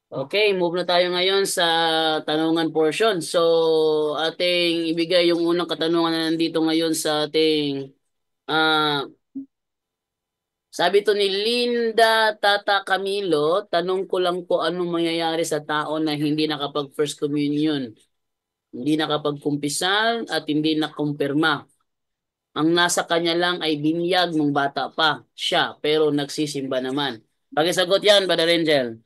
Okay, move na tayo ngayon sa tanungan portion. So, ating ibigay yung unang katanungan na nandito ngayon sa ating sabi to ni Linda Tata Camilo, tanong ko lang po anong mangyayari sa tao na hindi nakapag First Communion, hindi nakapagkumpisal at hindi nakumpirma. Ang nasa kanya lang ay binyag nung bata pa siya, pero nagsisimba naman. Pakisagot yan, Brother Angel.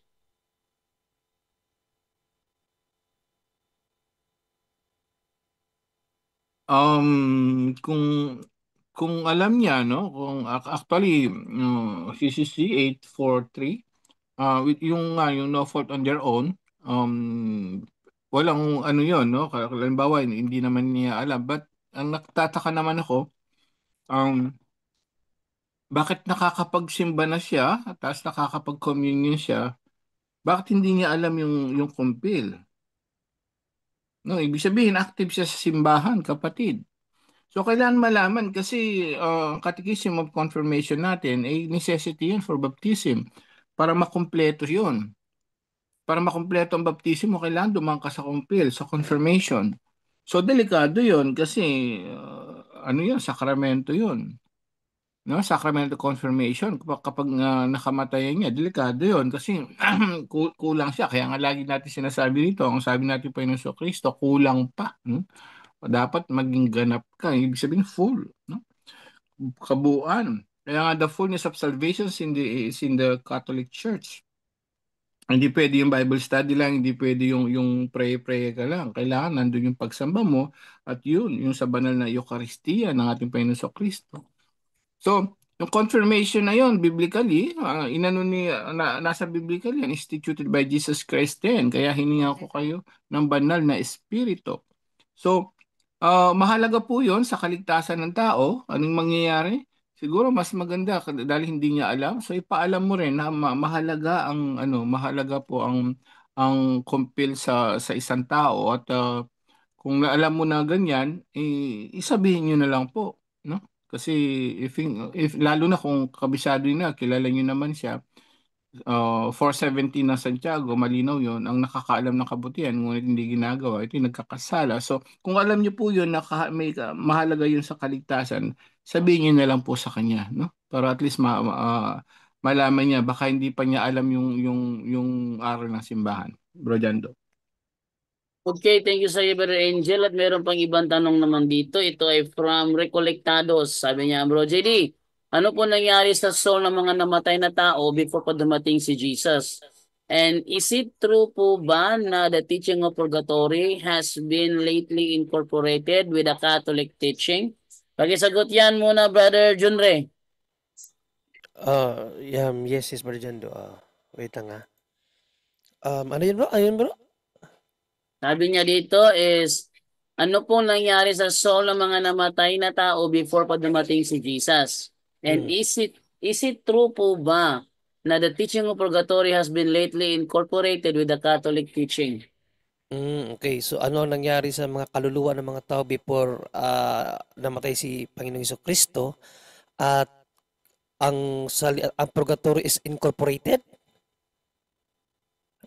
Kung alam niya, no, kung actually, CCC 843, with yung yung no fault on their own, walang ano yon, no, halimbawa hindi naman niya alam, but ang nagtataka naman ako, um bakit nakakapagsimba na siya at tapos nakakapag-communion siya, bakit hindi niya alam yung kumpil, no? Ibig sabihin active siya sa simbahan, kapatid. So, kailangan malaman kasi Catechism of Confirmation natin, ay necessity yun for baptism. Para makumpleto yun. Para makumpleto ang baptism mo, kailangan dumang ka sa kumpil, sa confirmation. So, delikado yun kasi ano yun, sakramento yun. No? Sacramental confirmation. Kapag nakamatayan niya, delikado yun kasi kulang siya. Kaya nga lagi natin sinasabi dito, ang sabi natin pa yun sa Kristo, kulang pa. Hmm? Dapat maging ganap ka. Ibig sabihin full. No? Kabuuan. Kaya nga the fullness of salvation is in the Catholic Church. Hindi pwede yung Bible study lang, hindi pwede yung pray-pray ka lang. Kailangan nandun yung pagsamba mo at yun, yung sa banal na Eucharistia ng ating Panginoon sa Kristo. So, yung confirmation na yun, biblically, inano ni, nasa biblical yan, instituted by Jesus Christ din. Kaya hininga ko kayo ng banal na Espiritu. So, mahalaga po 'yon sa kaligtasan ng tao. Anong mangyayari? Siguro mas maganda dahil hindi niya alam. So ipaalam mo rin na mahalaga ang mahalaga po ang kumpil sa isang tao at kung alam mo na ganyan, isabihin niyo na lang po, no? Kasi if lalo na kung kabisado niyo na, kilala niyo naman siya, 417 ng Santiago, malinaw yon, ang nakakaalam ng kabutihan, ngunit hindi ginagawa, ito yung nagkakasala. So, kung alam niyo po yun, mahalaga yun sa kaligtasan, sabihin niyo na lang po sa kanya, no? Para at least malaman niya, baka hindi pa niya alam yung aral ng simbahan. Bro Jando. Okay, thank you sa iyo, Brother Angel. At meron pang ibang tanong naman dito. Ito ay from Recolectados. Sabi niya, Bro JD, ano po nangyari sa soul ng mga namatay na tao before pa dumating si Jesus? And is it true po ba na the teaching of purgatory has been lately incorporated with the Catholic teaching? Pakisagot yan muna, Brother Junre. Yes, yes, Brother Jando. Wait lang ah. Ano yun bro? Ayun bro? Sabi niya dito is, ano pong nangyari sa soul ng mga namatay na tao before pa dumating si Jesus? And Mm. is it true po ba na the teaching of purgatory has been lately incorporated with the Catholic teaching? Okay. So ano ang nangyari sa mga kaluluwa ng mga tao before namatay si Panginoong Kristo at ang purgatory is incorporated?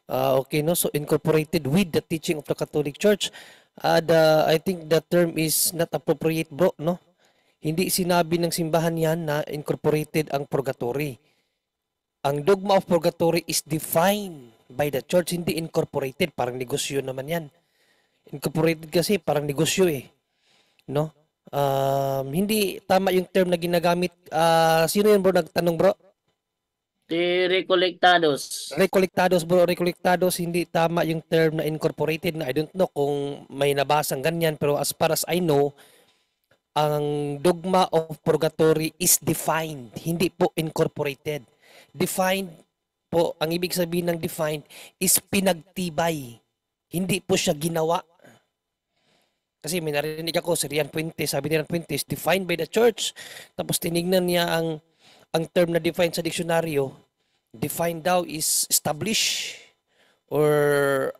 Okay, no? So incorporated with the teaching of the Catholic Church. I think the term is not appropriate, bro, no? Hindi sinabi ng simbahan yan na incorporated ang purgatory. Ang dogma of purgatory is defined by the church, hindi incorporated. Parang negosyo naman yan. Incorporated kasi parang negosyo eh. No? Hindi tama yung term na ginagamit. Sino yun bro nagtanong bro? Si Recolectados. Recolectados bro, recolectados, hindi tama yung term na incorporated na I don't know kung may nabasang ganyan pero as far as I know, ang dogma of purgatory is defined, hindi po incorporated. Defined po, ang ibig sabihin ng defined is pinagtibay. Hindi po siya ginawa. Kasi may narinig ako, si Rian Puentes, sabi ni Rian Puentes, defined by the church. Tapos tinignan niya ang term na defined sa diksyonaryo. Defined daw is establish or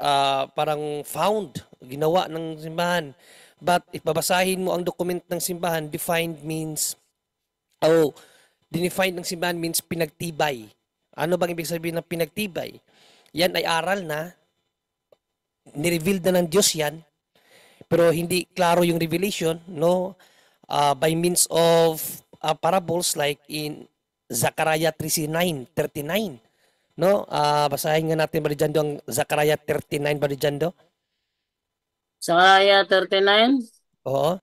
parang found, ginawa ng simbahan. But if babasahin mo ang document ng simbahan, defined means, defined ng simbahan means pinagtibay. Ano bang ibig sabihin ng pinagtibay? yan ay aral na, nireveal na ng Diyos yan, pero hindi klaro yung revelation, no? By means of parables like in Zechariah 3:39, no? Basahin nga natin Barijando ang Zechariah 39 Barijando. Sa 39? Oo.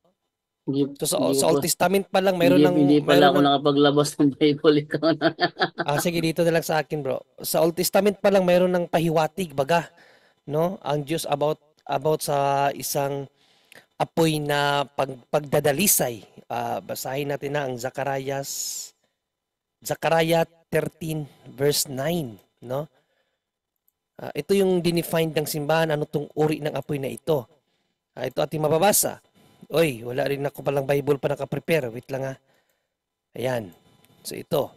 Hindi, So hindi ko sa pa, Old Testament pa lang mayroon hindi ng pala ako nakapaglabas ng Bible. Ikaw na. sige dito na lang sa akin, bro. Sa Old Testament pa lang mayroon ng pahiwatig baga, no? Ang Diyos about sa isang apoy na pagdadalisay. Basahin natin na ang Zechariah 13 verse 9, no? Ito yung dinefine ng simbahan, ano tong uri ng apoy na ito. Ito ating mababasa. Oy, wala rin ako palang Bible pa nakaprepare. Wait lang ha. Ayan. So ito.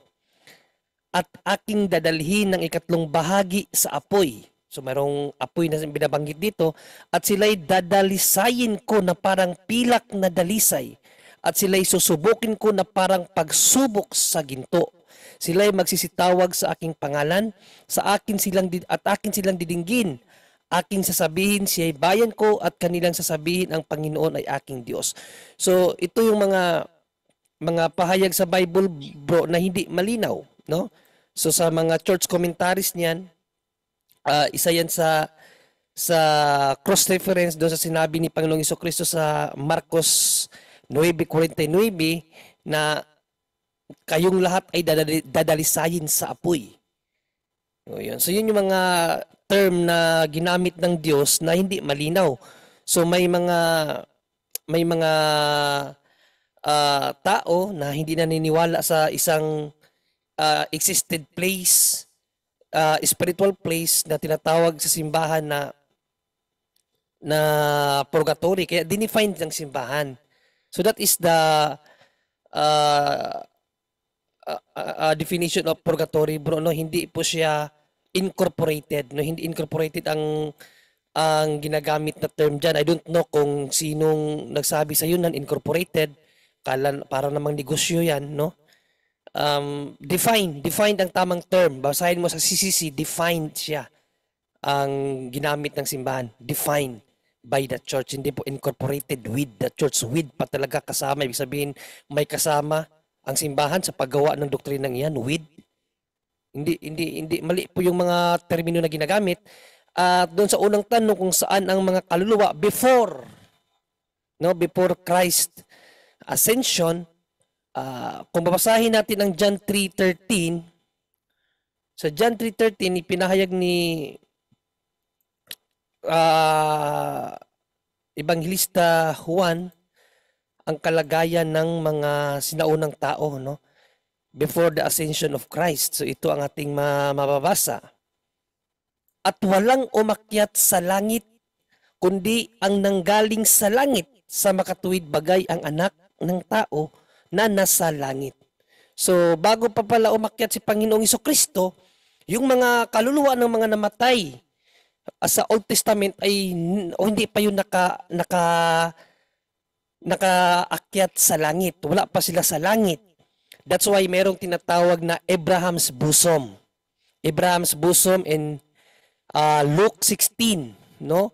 At aking dadalhin ng ikatlong bahagi sa apoy. So mayroong apoy na binabanggit dito. At sila'y dadalisayin ko na parang pilak na dalisay. At sila'y susubukin ko na parang pagsubok sa ginto. Sila'y magsisitawag sa aking pangalan. Akin silang didinggin. Aking sasabihin siya'y bayan ko at kanilang sasabihin ang Panginoon ay aking Diyos. So ito yung mga pahayag sa Bible, bro, na hindi malinaw, no? So sa mga church commentaries niyan, isa yan sa cross reference doon sa sinabi ni Panginoong Jesucristo sa Marcos 9:49 na kayong lahat ay dadalisayin sa apoy. So yun yung mga term na ginamit ng Diyos na hindi malinaw. So may mga tao na hindi naniniwala sa isang existed place, spiritual place na tinatawag sa simbahan na purgatory. Kaya dinefine ng simbahan. So that is the definition of purgatory, bro, no? Hindi po siya incorporated, no? Hindi incorporated ang ginagamit na term diyan. I don't know kung sinong nagsabi sa iyo nan incorporated, para namang negosyo 'yan, no? Defined ang tamang term. Basahin mo sa CCC, defined siya ang ginamit ng simbahan. Defined by the church, hindi po incorporated with the church. With pa talaga kasama, ibig sabihin may kasama ang simbahan sa paggawa ng doktrinang iyan. With, hindi mali po yung mga termino na ginagamit. At doon sa unang tanong kung saan ang mga kaluluwa before Christ ascension, kung babasahin natin ang John 3:13, sa John 3:13 ipinahayag ni Evangelista Juan ang kalagayan ng mga sinaunang tao, no? Before the ascension of Christ. So ito ang ating mababasa. At walang umakyat sa langit, kundi ang nanggaling sa langit, sa makatuwid bagay ang anak ng tao na nasa langit. So bago pa pala umakyat si Panginoong Jesucristo, yung mga kaluluwa ng mga namatay sa Old Testament ay hindi pa yun nakaakyat sa langit. Wala pa sila sa langit. That's why merong tinatawag na Abraham's bosom. Abraham's bosom in Luke 16, no?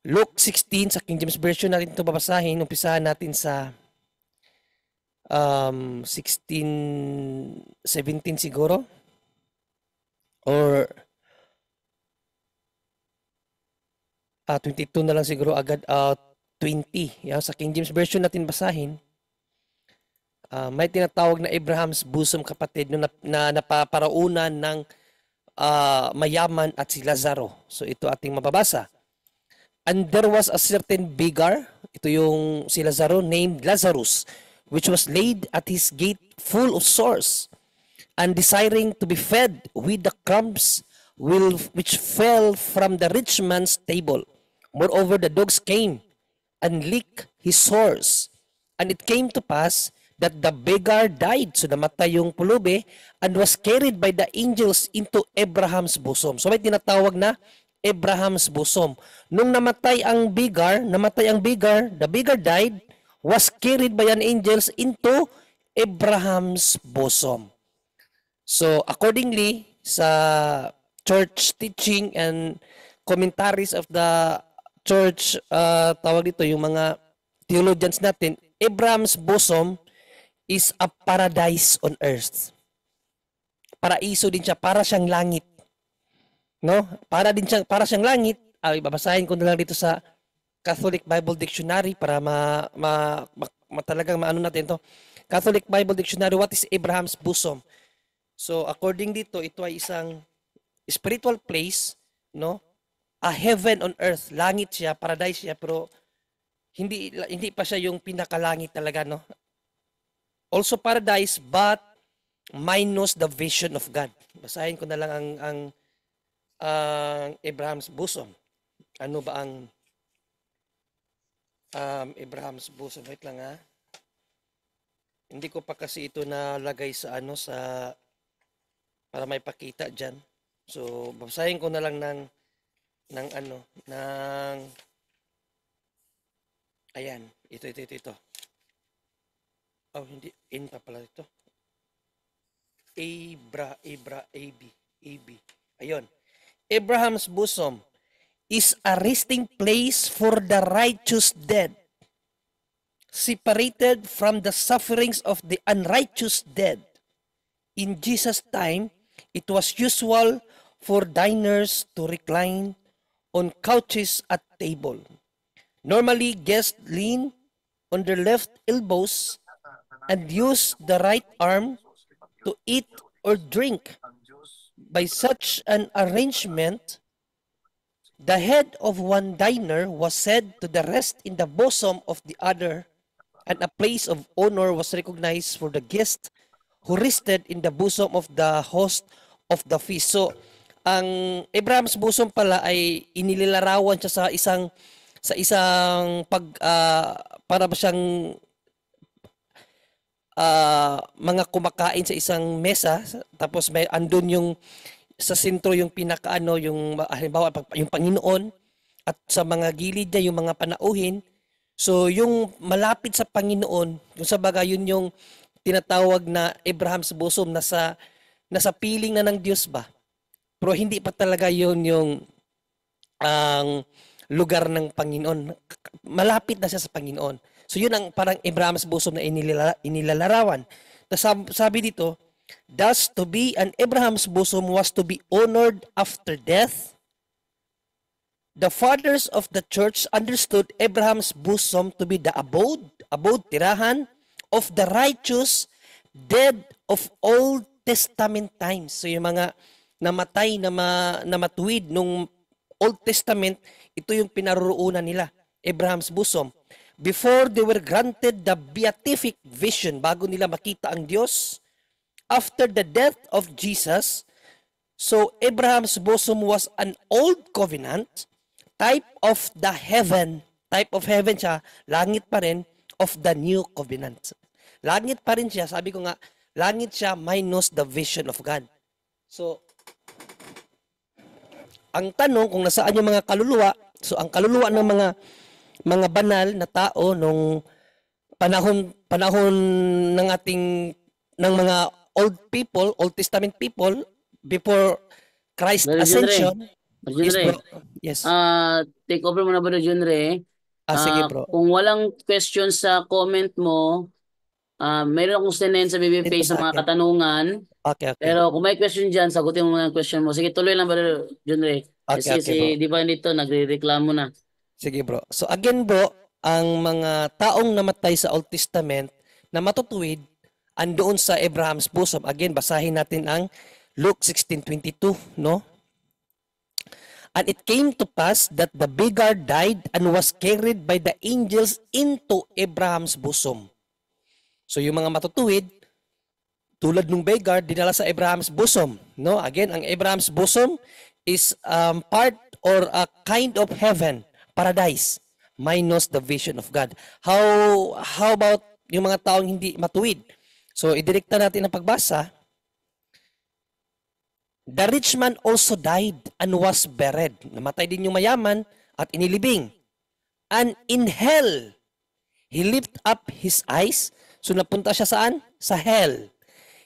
Luke 16 sa King James Version natin ito babasahin. Umpisahan natin sa 16:17 siguro. Or 22 na lang siguro agad, 20. Yan, sa King James Version natin basahin. May tinatawag na Abraham's bosom, kapatid, no, na napaparaunan ng mayaman at si Lazaro. So ito ating mababasa. And there was a certain beggar, ito yung si Lazaro, named Lazarus, which was laid at his gate full of sores, and desiring to be fed with the crumbs which fell from the rich man's table. Moreover, the dogs came and licked his sores. And it came to pass that the beggar died. So namatay yung pulubi and was carried by the angels into Abraham's bosom. So may tinatawag na Abraham's bosom. Nung namatay ang beggar, the beggar died, was carried by an angels into Abraham's bosom. So accordingly sa church teaching and commentaries of the church, tawag dito, yung mga theologians natin, Abraham's bosom is a paradise on earth. Paraiso din siya, para siyang langit. No? Para siyang langit. Babasahin ko na lang dito sa Catholic Bible Dictionary para talagang maano natin to. Catholic Bible Dictionary, what is Abraham's bosom? So according dito, ito ay isang spiritual place, no? A heaven on earth. Langit siya, paradise siya, pero hindi pa siya yung pinakalangit talaga, no? Also paradise, but minus the vision of God. Basahin ko na lang ang Abraham's bosom. Ano ba ang Abraham's bosom? Wait lang ha. Hindi ko pa kasi ito nalagay sa para may pakita diyan. So basahin ko na lang ng ayan, ito. Oh, hindi in pa pala ito. AB. Ayun. Abraham's bosom is a resting place for the righteous dead, separated from the sufferings of the unrighteous dead. In Jesus' time, it was usual for diners to recline on couches at table. Normally, guests lean on their left elbows and use the right arm to eat or drink. By such an arrangement, the head of one diner was said to the rest in the bosom of the other, and a place of honor was recognized for the guest who rested in the bosom of the host of the feast. So, ang Abraham's bosom pala ay inililarawan siya sa isang para ba siyang mga kumakain sa isang mesa, tapos may andun yung sa sentro yung pinakaano, yung halimbawa yung Panginoon, at sa mga gilid niya yung mga panauhin. So yung malapit sa Panginoon, yung sa bagay yun yung tinatawag na Abraham's bosom, nasa piling na ng Diyos ba? Pero hindi pa talaga yun yung ang lugar ng Panginoon. Malapit na siya sa Panginoon. So yun ang parang Abraham's bosom na inilalarawan. Sabi dito, thus to be an Abraham's bosom was to be honored after death. The fathers of the church understood Abraham's bosom to be the abode, tirahan, of the righteous dead of Old Testament times. So yung mga namatay na matuwid nung Old Testament, ito yung pinaroroonan nila, Abraham's bosom. Before they were granted the beatific vision, bago nila makita ang Diyos, after the death of Jesus, so Abraham's bosom was an old covenant, type of the heaven siya, langit pa rin, of the new covenant. Langit pa rin siya, sabi ko nga, langit siya minus the vision of God. So, ang tanong kung nasaan yung mga kaluluwa, so ang kaluluwa ng mga banal na tao nung panahon ng mga Old Testament people, before Christ Ascension. Yes. Take over muna ba, John Ray? Sige bro. Kung walang question sa comment mo, mayroon akong sinend sa BB Page sa mga katanungan. Okay. Pero kung may question dyan, sagutin mo muna ang question mo. Sige, tuloy lang ba, John Ray? Kasi di ba dito, nagre-reklamo na. Sige bro. So again bro, ang mga taong namatay sa Old Testament na matutuwid, andoon sa Abraham's bosom. Again, basahin natin ang Luke 16:22, no? And it came to pass that the beggar died and was carried by the angels into Abraham's bosom. So yung mga matutuwid, tulad ng beggar, dinala sa Abraham's bosom, no? Again, ang Abraham's bosom is part or a kind of heaven, paradise, minus the vision of God. How about yung mga taong hindi matuwid? So, idirekta natin ang pagbasa. The rich man also died and was buried. Namatay din yung mayaman at inilibing. And in hell, he lift up his eyes. So, napunta siya saan? Sa hell.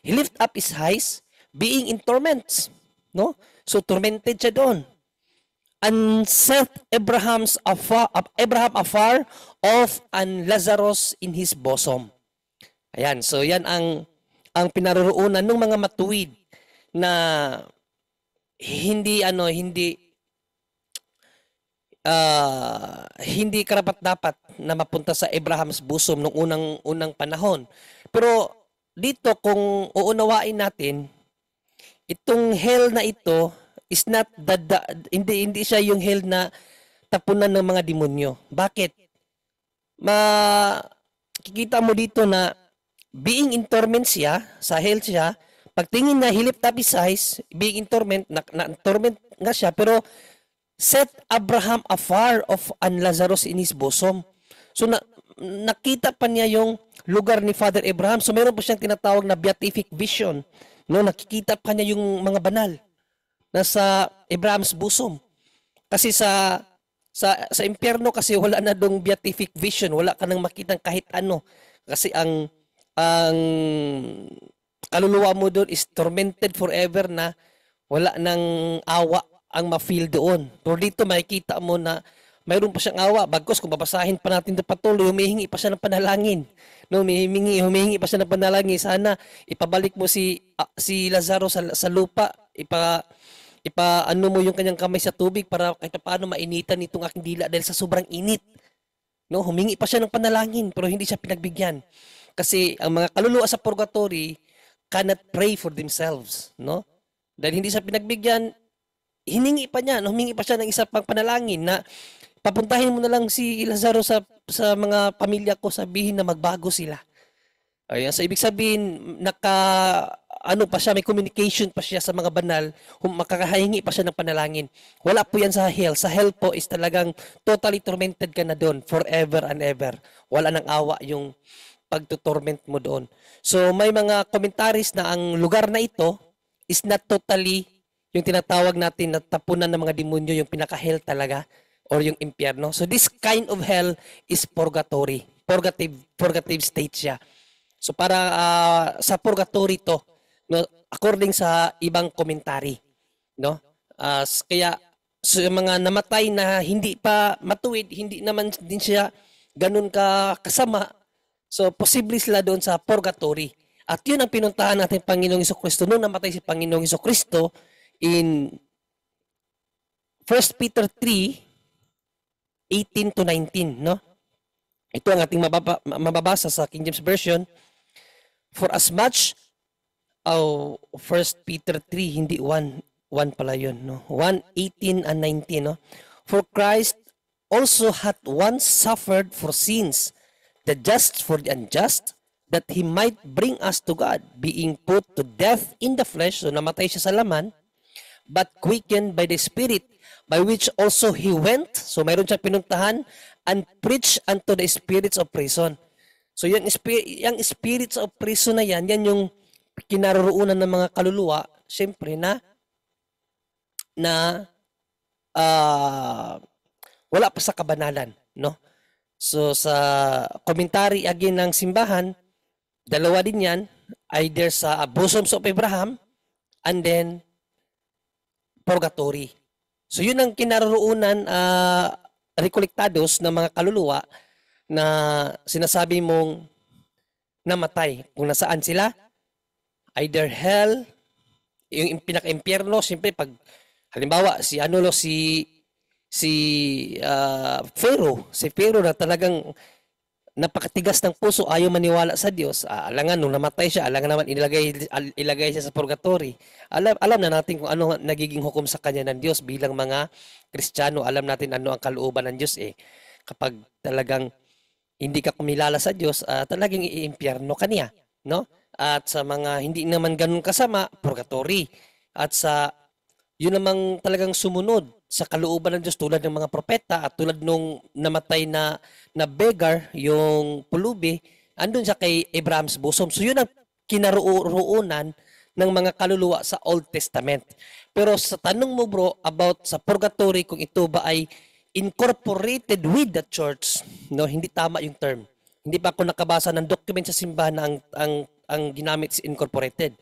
He lift up his eyes, being in torments. No? So tormented siya doon. And set Abraham afar off, and Lazarus in his bosom. Ayan, so yan ang pinaroroonan ng mga matuwid na hindi karapat-dapat na mapunta sa Abraham's bosom nung unang panahon. Pero dito kung uunawain natin, itong hell na ito is not hindi siya yung hell na tapunan ng mga demonyo. Bakit? Makikita mo dito na being in torment siya, sa hell siya, pagtingin na hilip tapisize, being in torment, torment nga siya, pero set Abraham afar of and Lazarus in his bosom. So nakita pa niya yung lugar ni Father Abraham. So meron po siyang tinatawag na beatific vision. No, nakikita pa niya yung mga banal nasa Abraham's bosom. Kasi sa impyerno kasi wala na dong beatific vision, wala ka nang makitang kahit ano. Kasi ang kaluluwa mo doon is tormented forever na wala nang awa ang ma-feel doon. Pero dito makikita mo na mayroon pa siyang awa. Bagkus kung babasahin pa natin ito patuloy, humihingi pa siya ng panalangin. No, humihingi pa siya ng panalangin. Sana ipabalik mo si Lazaro sa lupa. Ano mo yung kanyang kamay sa tubig para kahit paano mainitan itong aking dila dahil sa sobrang init. No, humingi pa siya ng panalangin pero hindi siya pinagbigyan. Kasi ang mga kaluluwa sa purgatory cannot pray for themselves, no? Dahil hindi siya pinagbigyan, humingi pa siya ng isa pang panalangin na papuntahin mo na lang si Lazaro sa mga pamilya ko, sabihin na magbago sila. Ayan, so ibig sabihin pa siya, may communication pa siya sa mga banal, makakahingi pa siya ng panalangin. Wala po yan sa hell. Sa hell po is talagang totally tormented ka na doon forever and ever. Wala nang awa yung pagtutorment mo doon. So may mga commentaries na ang lugar na ito is not totally yung tinatawag natin na tapunan ng mga demonyo, yung pinaka-hell talaga or yung impyerno. So this kind of hell is purgatory. Purgative state siya. So para sa purgatory to, no, according sa ibang commentary, no? Kaya so yung mga namatay na hindi pa matuwid, hindi naman din siya ganun kasama. So posible sila doon sa purgatory. At yun ang pinuntahan natin Panginoong Hesukristo nung namatay si Panginoong Hesukristo in 1 Peter 3:18 to 19, no? Ito ang ating mababasa sa King James Version. For as much 1 Peter 3, hindi 1 pala yun, no? 1:18 and 19, no? For Christ also hath once suffered for sins, the just for the unjust, that he might bring us to God, being put to death in the flesh, so namatay siya sa laman, but quickened by the Spirit, by which also he went, so mayroon siyang pinuntahan, and preached unto the spirits of prison. So yung spirits of prison na yan yung kinaroroonan ng mga kaluluwa, siyempre na wala pa sa kabanalan, no? So sa commentary again ng simbahan, dalawa din yan, either sa bosoms of Abraham and then purgatory. So yun ang kinaroroonan rekolektados ng mga kaluluwa na sinasabi mong namatay. Kung nasaan sila, either hell, yung pinaka-impyerno, siyempre pag halimbawa si Pharaoh na talagang napakatigas ng puso, ayaw maniwala sa Diyos. Alangan nung namatay siya, alangan naman ilagay siya sa purgatory. Alam na natin kung ano nagiging hukom sa kanya ng Diyos bilang mga Kristiyano. Alam natin ano ang kalooban ng Diyos kapag talagang hindi ka kumilala sa Diyos, talagang iimpyerno ka niya, no? At sa mga hindi naman ganun kasama, purgatory. At sa yun namang talagang sumunod sa kalooban ng Diyos tulad ng mga propeta at tulad nung namatay na beggar, yung pulubi, andun siya kay Abraham's bosom. So yun ang kinaroonan ng mga kaluluwa sa Old Testament. Pero sa tanong mo bro about sa purgatory, kung ito ba ay incorporated with the church, no, hindi tama yung term. Hindi pa ako nakabasa ng document sa simbahan na ang ginamit is incorporated.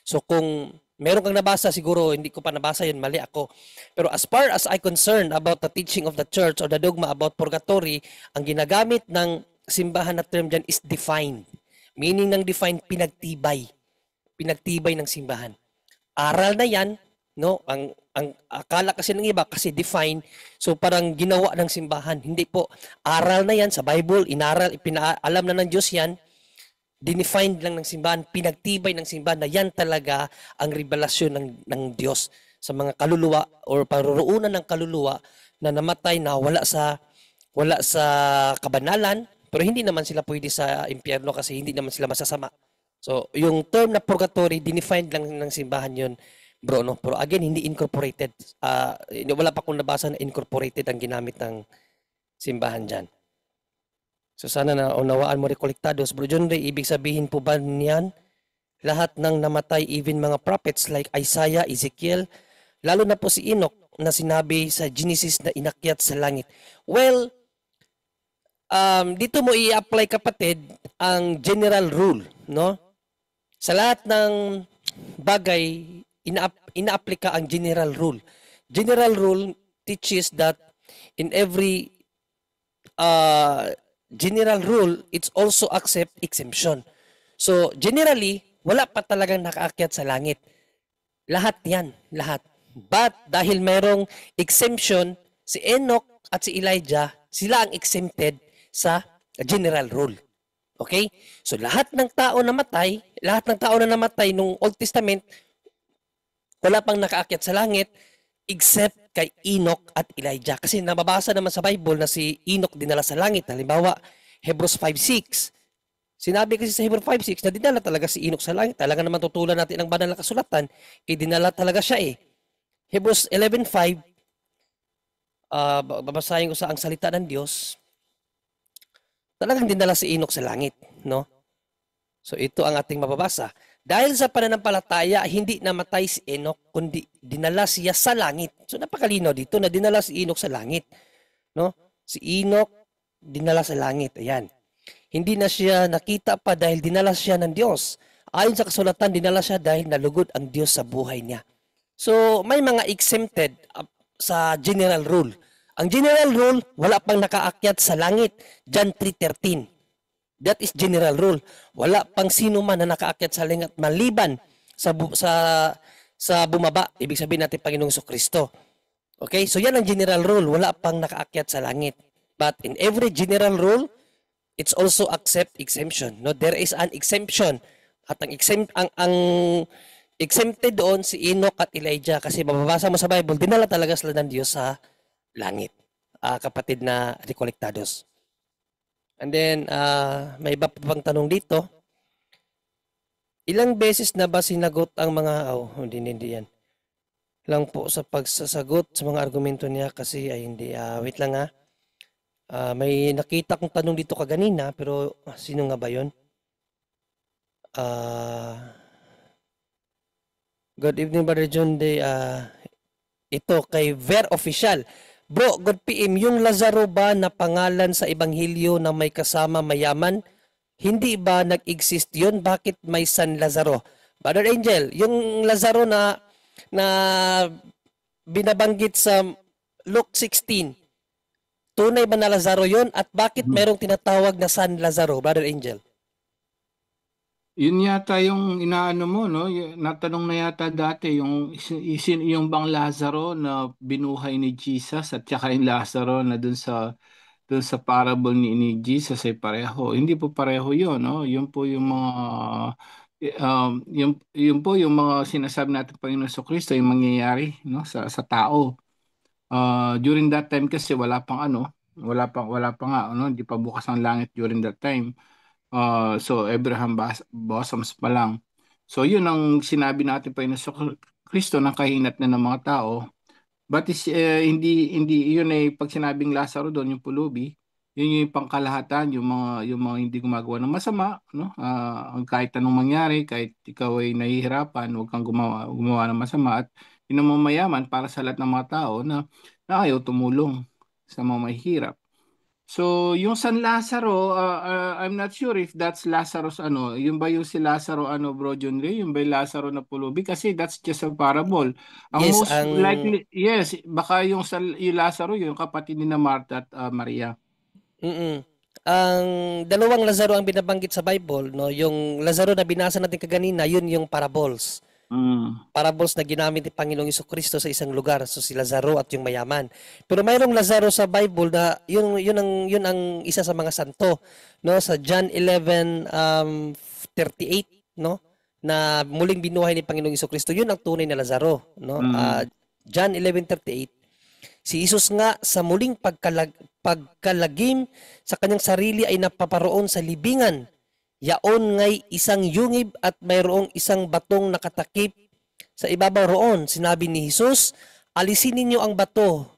So kung Meron kang nabasa siguro, hindi ko pa nabasa yun, mali ako. Pero as far as I concerned about the teaching of the church or the dogma about purgatory, ang ginagamit ng simbahan na term dyan is defined. Meaning ng defined, pinagtibay. Pinagtibay ng simbahan. Aral na yan, no? Ang akala kasi ng iba kasi define, so parang ginawa ng simbahan. Hindi po. Aral na yan sa Bible, inaral, alam na ng Diyos yan. Dinefine lang ng simbahan, pinagtibay ng simbahan na yan talaga ang revelasyon ng Diyos sa mga kaluluwa or paruroonan ng kaluluwa na namatay na wala sa kabanalan, pero hindi naman sila pwede sa impyerno kasi hindi naman sila masasama. So, yung term na purgatory, dinefine lang ng simbahan yun, bro, no? Pero again, hindi incorporated. Wala pa akong nabasa na incorporated ang ginamit ng simbahan dyan. So sana na unawaan mo rekolektados. Bro John Ray, ibig sabihin po ba niyan lahat ng namatay, even mga prophets like Isaiah, Ezekiel, lalo na po si Enoch na sinabi sa Genesis na inakyat sa langit? Well, dito mo i-apply kapatid ang general rule, no? Sa lahat ng bagay, ina-aplika ang general rule. General rule teaches that in every general rule, it's also accept exemption. So, generally, wala pa talagang nakaakyat sa langit. Lahat yan, lahat. But, dahil merong exemption, si Enoch at si Elijah, sila ang exempted sa general rule. Okay? So, lahat ng tao na namatay nung Old Testament, wala pang nakaakyat sa langit, except kay Enoch at Elijah. Kasi nababasa naman sa Bible na si Enoch dinala sa langit. Halimbawa, Hebrews 5:6. Sinabi kasi sa Hebrews 5:6 na dinala talaga si Enoch sa langit. Talaga naman tutulan natin ang banal na kasulatan, kaya dinala talaga siya eh. Hebrews 11:5, babasahin ko sa ang salita ng Diyos. Talagang dinala si Enoch sa langit, no? So ito ang ating mababasa. Dahil sa pananampalataya, hindi namatay si Enoch, kundi dinala siya sa langit. So napakalino dito na dinala si Enoch sa langit. No? Si Enoch, dinala sa langit. Ayan. Hindi na siya nakita pa dahil dinala siya ng Diyos. Ayon sa kasulatan, dinala siya dahil nalugod ang Diyos sa buhay niya. So may mga exempted sa general rule. Ang general rule, wala pang nakaakyat sa langit. John 3:13. That is general rule. Wala pang sino man na nakaakyat sa langit maliban sa bumaba. Ibig sabihin natin Panginoong Kristo. Okay? So yan ang general rule. Wala pang nakaakyat sa langit. But in every general rule, it's also accept exemption. No, there is an exemption. At ang exempted doon si Enoch at Elijah kasi mababasa mo sa Bible, dinala talaga sila ng Diyos sa langit. Kapatid na rekolektados. And then, may iba pa bang tanong dito? Ilang beses na ba sinagot ang mga, hindi yan. Lang po sa pagsasagot sa mga argumento niya kasi, hindi, wait lang may nakita kong tanong dito kaganina, pero sino nga ba yun? Good evening, Brother John Day. Ito kay Ver Official. Bro, God PM, yung Lazaro ba na pangalan sa Ebanghelyo na may kasama mayaman, hindi ba nag-exist yun? Bakit may San Lazaro? Brother Angel, yung Lazaro na binabanggit sa Luke 16, tunay ba na Lazaro yun? At bakit merong tinatawag na San Lazaro, Brother Angel? Yun yata yung inaano mo, no? Natanong na yata dati yung bang Lazaro na binuhay ni Jesus at saka yung Lazaro na dun sa parable ni Jesus ay pareho. Hindi po pareho yun, no? Yun po yung mga yun po yung mga sinasabi natin Panginoon Kristo yung mangyayari, no, sa tao. During that time kasi wala pa nga, ano, hindi pa bukas ang langit during that time. So Abraham bosoms pa lang. So yun ang sinabi natin pa sa Kristo ng kahinat na ng mga tao. But hindi yun ay pag sinabing Lazaro doon yung pulubi, yun yung pangkalahatan, yung mga hindi gumagawa ng masama, no? Kahit anong mangyari, kahit ikaw ay nahihirapan, huwag kang gumawa ng masama at yun ang mamayaman para sa lahat ng mga tao na ayaw tumulong sa mga mahihirap. So, yung San Lazaro, I'm not sure if that's Lazarus yung ba yung si Lazaro Bro John Ray, yung ba yung Lazaro na pulubi kasi that's just a parable. Ang Yes, most likely, yes, baka yung Lazaro yung kapatid ni na Martha at Maria. ang dalawang Lazaro ang binabanggit sa Bible, no? Yung Lazaro na binasa natin kaganina, yun yung parables. Mm. Parables na ginamit ni Panginoong Jesucristo sa isang lugar, so si Lazaro at yung mayaman. Pero mayroong Lazaro sa Bible na yun ang isa sa mga santo, no? Sa John 11:38, no? Na muling binuhay ni Panginoong Jesucristo, yun ang tunay na Lazaro, no? John 11:38. Si Jesus nga sa muling pagkalagim sa kanyang sarili ay napaparoon sa libingan. Yaon ngay isang yungib at mayroong isang batong nakatakip sa ibabaw roon. Sinabi ni Jesus, alisin ninyo ang bato.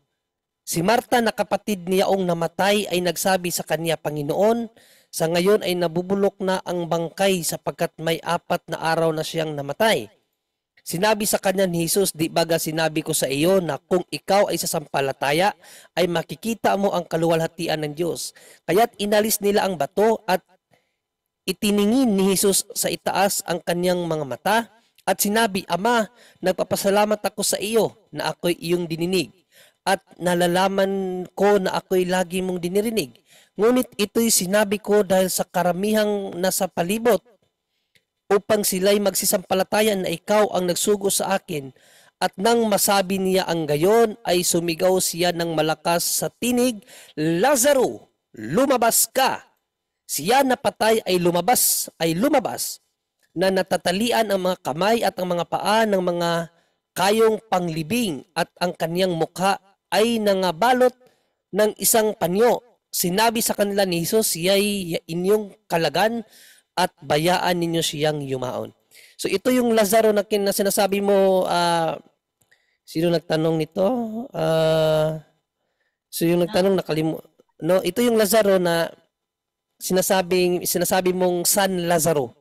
Si Marta na kapatid ni Yaong namatay ay nagsabi sa kanya, Panginoon, sa ngayon ay nabubulok na ang bangkay sapagkat may 4 na araw na siyang namatay. Sinabi sa kanya ni Jesus, di baga sinabi ko sa iyo na kung ikaw ay sasampalataya, ay makikita mo ang kaluwalhatian ng Diyos. Kaya't inalis nila ang bato at itiningin ni Jesus sa itaas ang kanyang mga mata at sinabi, Ama, nagpapasalamat ako sa iyo na ako'y iyong dininig at nalalaman ko na ako'y lagi mong dinirinig. Ngunit ito'y sinabi ko dahil sa karamihang nasa palibot upang sila'y magsisampalataya na ikaw ang nagsugo sa akin. At nang masabi niya ang gayon, ay sumigaw siya ng malakas sa tinig, Lazaro, lumabas ka! Siya na patay ay lumabas, na natatalian ang mga kamay at ang mga paa ng mga kayong panglibing at ang kaniyang mukha ay nangabalot ng isang panyo. Sinabi sa kanila ni Jesus, siya'y inyong kalagan at bayaan ninyo siyang yumaon. So ito yung Lazaro na sinasabi mo, sino nagtanong nito? So yung nagtanong no, ito yung Lazaro na sinasabi mong San Lazaro,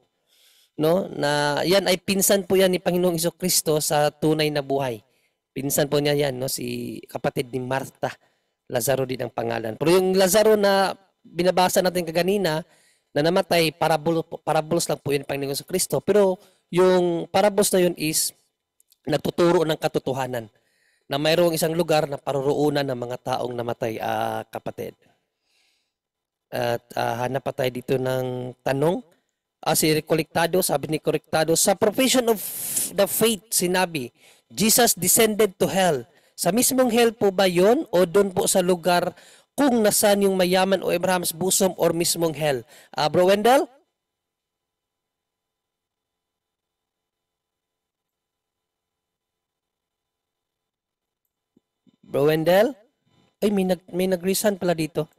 no? Na yan ay pinsan po yan ni Panginoong Jesucristo sa tunay na buhay. Pinsan po niya yan, no, si kapatid ni Martha. Lazaro din ang pangalan. Pero yung Lazaro na binabasa natin kaganina na namatay, parables lang po yun Panginoong Jesucristo. Pero yung parables na yun is nagtuturo ng katotohanan na mayroong isang lugar na paroroonan ng mga taong namatay, kapatid. At hanap pa tayo dito ng tanong. Si Recolectado, sabi ni Recolectado, sa profession of the faith, sinabi, Jesus descended to hell. Sa mismong hell po ba yon o doon po sa lugar kung nasan yung mayaman o Abraham's bosom or mismong hell? Bro Wendell? Bro Wendell? Ay, may nag-resign pala dito.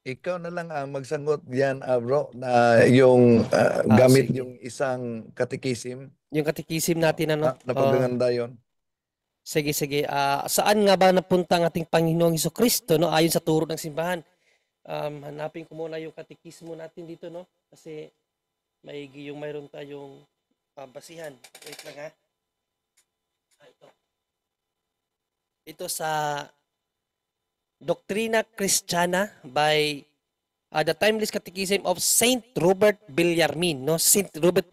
Ikaw na lang ang magsagot diyan, bro, na yung gamit sige. yung isang katikisim Yung katikisim natin, ano? na paggaganda yon. Sige. Saan nga ba napunta ang ating Panginoong Jesucristo, no? Ayon sa turo ng simbahan. Hanapin ko muna yung katikismo natin dito, no? Kasi mayroon tayong basihan. Wait lang, ha? Ito. Ito sa Doctrina Christiana by the Timeless Catechism of Saint Robert Bellarmine, no? Saint Robert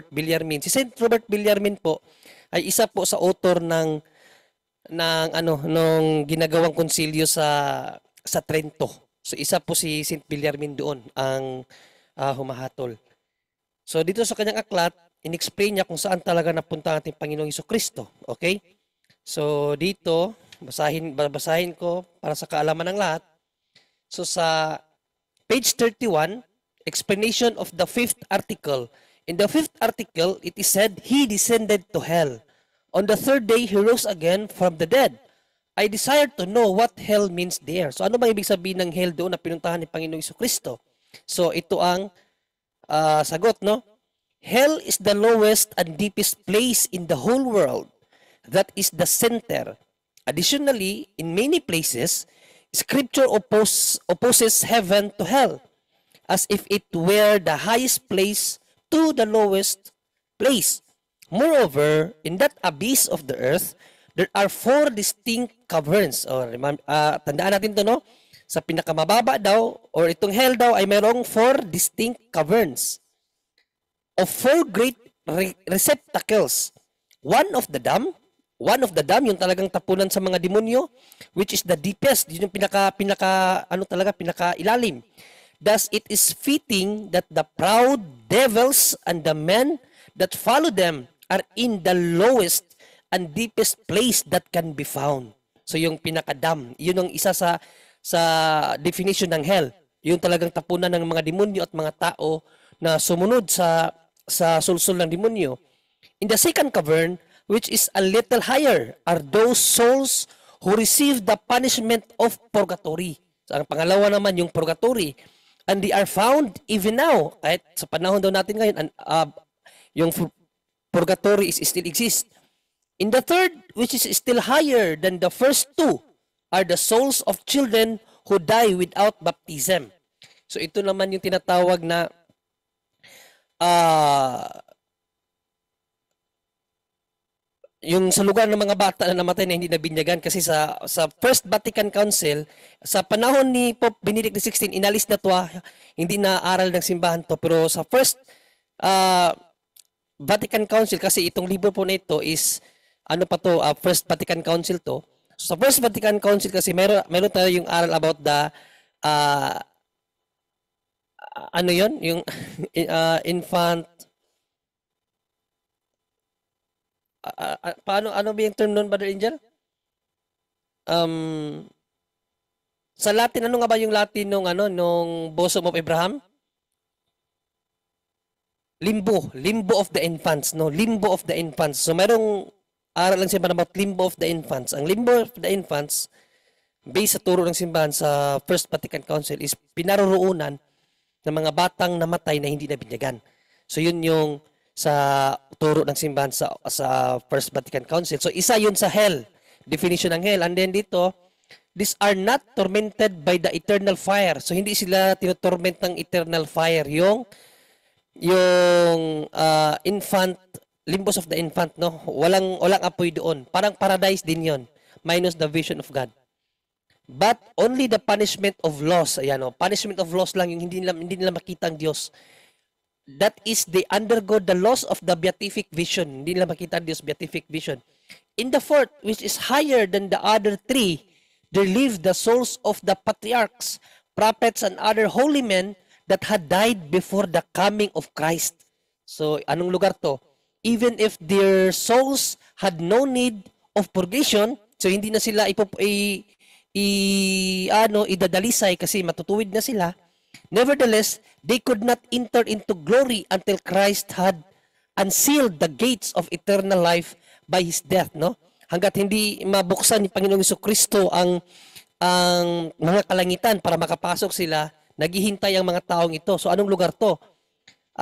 Bellarmine. Si Saint Robert Bellarmine po ay isa po sa author ng nung ginagawang konsilyo sa Trento. So isa po si Saint Bellarmine doon ang humahatol. So dito sa kanyang aklat, inexplain niya kung saan talaga napunta ang ating Panginoong Jesucristo. Okay? So dito, basahin ko para sa kaalaman ng lahat. So sa page 31, explanation of the 5th article. In the 5th article, it is said, He descended to hell. On the 3rd day, He rose again from the dead. I desire to know what hell means there. So ano ba ibig sabihin ng hell doon na pinuntahan ni Panginoong Jesucristo? So ito ang sagot, no? Hell is the lowest and deepest place in the whole world. That is the center. Additionally, in many places, Scripture opposes heaven to hell, as if it were the highest place to the lowest place. Moreover, in that abyss of the earth, there are 4 distinct caverns. Tandaan natin to, no? Sa pinakamababa daw, or itong hell daw, ay mayroong 4 distinct caverns of 4 great receptacles. One of the dam, yung talagang tapunan sa mga demonyo, which is the deepest, yun yung pinaka ilalim. Thus, it is fitting that the proud devils and the men that follow them are in the lowest and deepest place that can be found. So, yung pinaka-dam, yun ang isa sa definition ng hell. Yung talagang tapunan ng mga demonyo at mga tao na sumunod sa sulsul ng demonyo. In the second cavern, which is a little higher, are those souls who receive the punishment of purgatory. So, ang pangalawa naman yung purgatory. And they are found even now. Kahit sa panahon daw natin ngayon, yung purgatory still exists. In the third, which is still higher than the first 2, are the souls of children who die without baptism. So ito naman yung tinatawag na yung sa lugar ng mga bata na namatay na hindi nabinyagan, kasi sa First Vatican Council, sa panahon ni Pope Benedict XVI, inalis na to, hindi na aral ng simbahan to, pero sa First Vatican Council, kasi itong libro po na ito is, First Vatican Council to. So, sa First Vatican Council kasi meron tayo yung aral about the, yung infant, ano ba yung term nun, Brother Angel? Sa Latin, ano nga ba yung Latin nung bosom of Abraham? Limbo of the infants, no? Limbo of the infants. So merong aral lang simbahan about limbo of the infants. Ang limbo of the infants, based sa turo ng simbahan sa First Vatican Council, is pinaroroonan ng mga batang namatay na hindi nabinyagan. So yun yung sa turo ng simbahan sa First Vatican Council. So isa yun sa hell, definition ng hell. And then dito, these are not tormented by the eternal fire. So hindi sila tinutorment ng eternal fire. Yung infant, limbos of the infant, no? Walang apoy doon. Parang paradise din yon, minus the vision of God. But only the punishment of loss, punishment of loss lang yung hindi nila makita ang Diyos. That is, they undergo the loss of the beatific vision. Hindi nila makita ang Diyos, beatific vision. In the fourth, which is higher than the other 3, there live the souls of the patriarchs, prophets, and other holy men that had died before the coming of Christ. So, anong lugar to? Even if their souls had no need of purgation, so hindi na sila idadalisay kasi matutuwid na sila, nevertheless, they could not enter into glory until Christ had unsealed the gates of eternal life by His death, no? Hanggat hindi mabuksan ni Panginoong Jesucristo ang mga kalangitan para makapasok sila, naghihintay ang mga taong ito. So anong lugar to?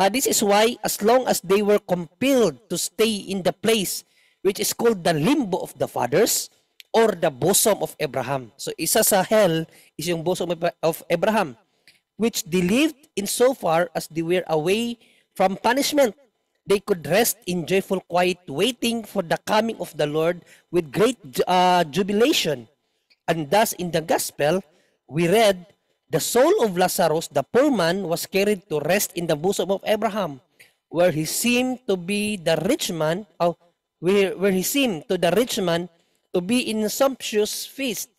This is why, as long as they were compelled to stay in the place which is called the limbo of the fathers or the bosom of Abraham. So isa sa hell is yung bosom of Abraham, which they lived in so far as they were away from punishment. They could rest in joyful quiet, waiting for the coming of the Lord with great jubilation. And thus, in the gospel, we read, the soul of Lazarus, the poor man, was carried to rest in the bosom of Abraham, where he seemed to be the rich man, where he seemed to the rich man to be in sumptuous feast.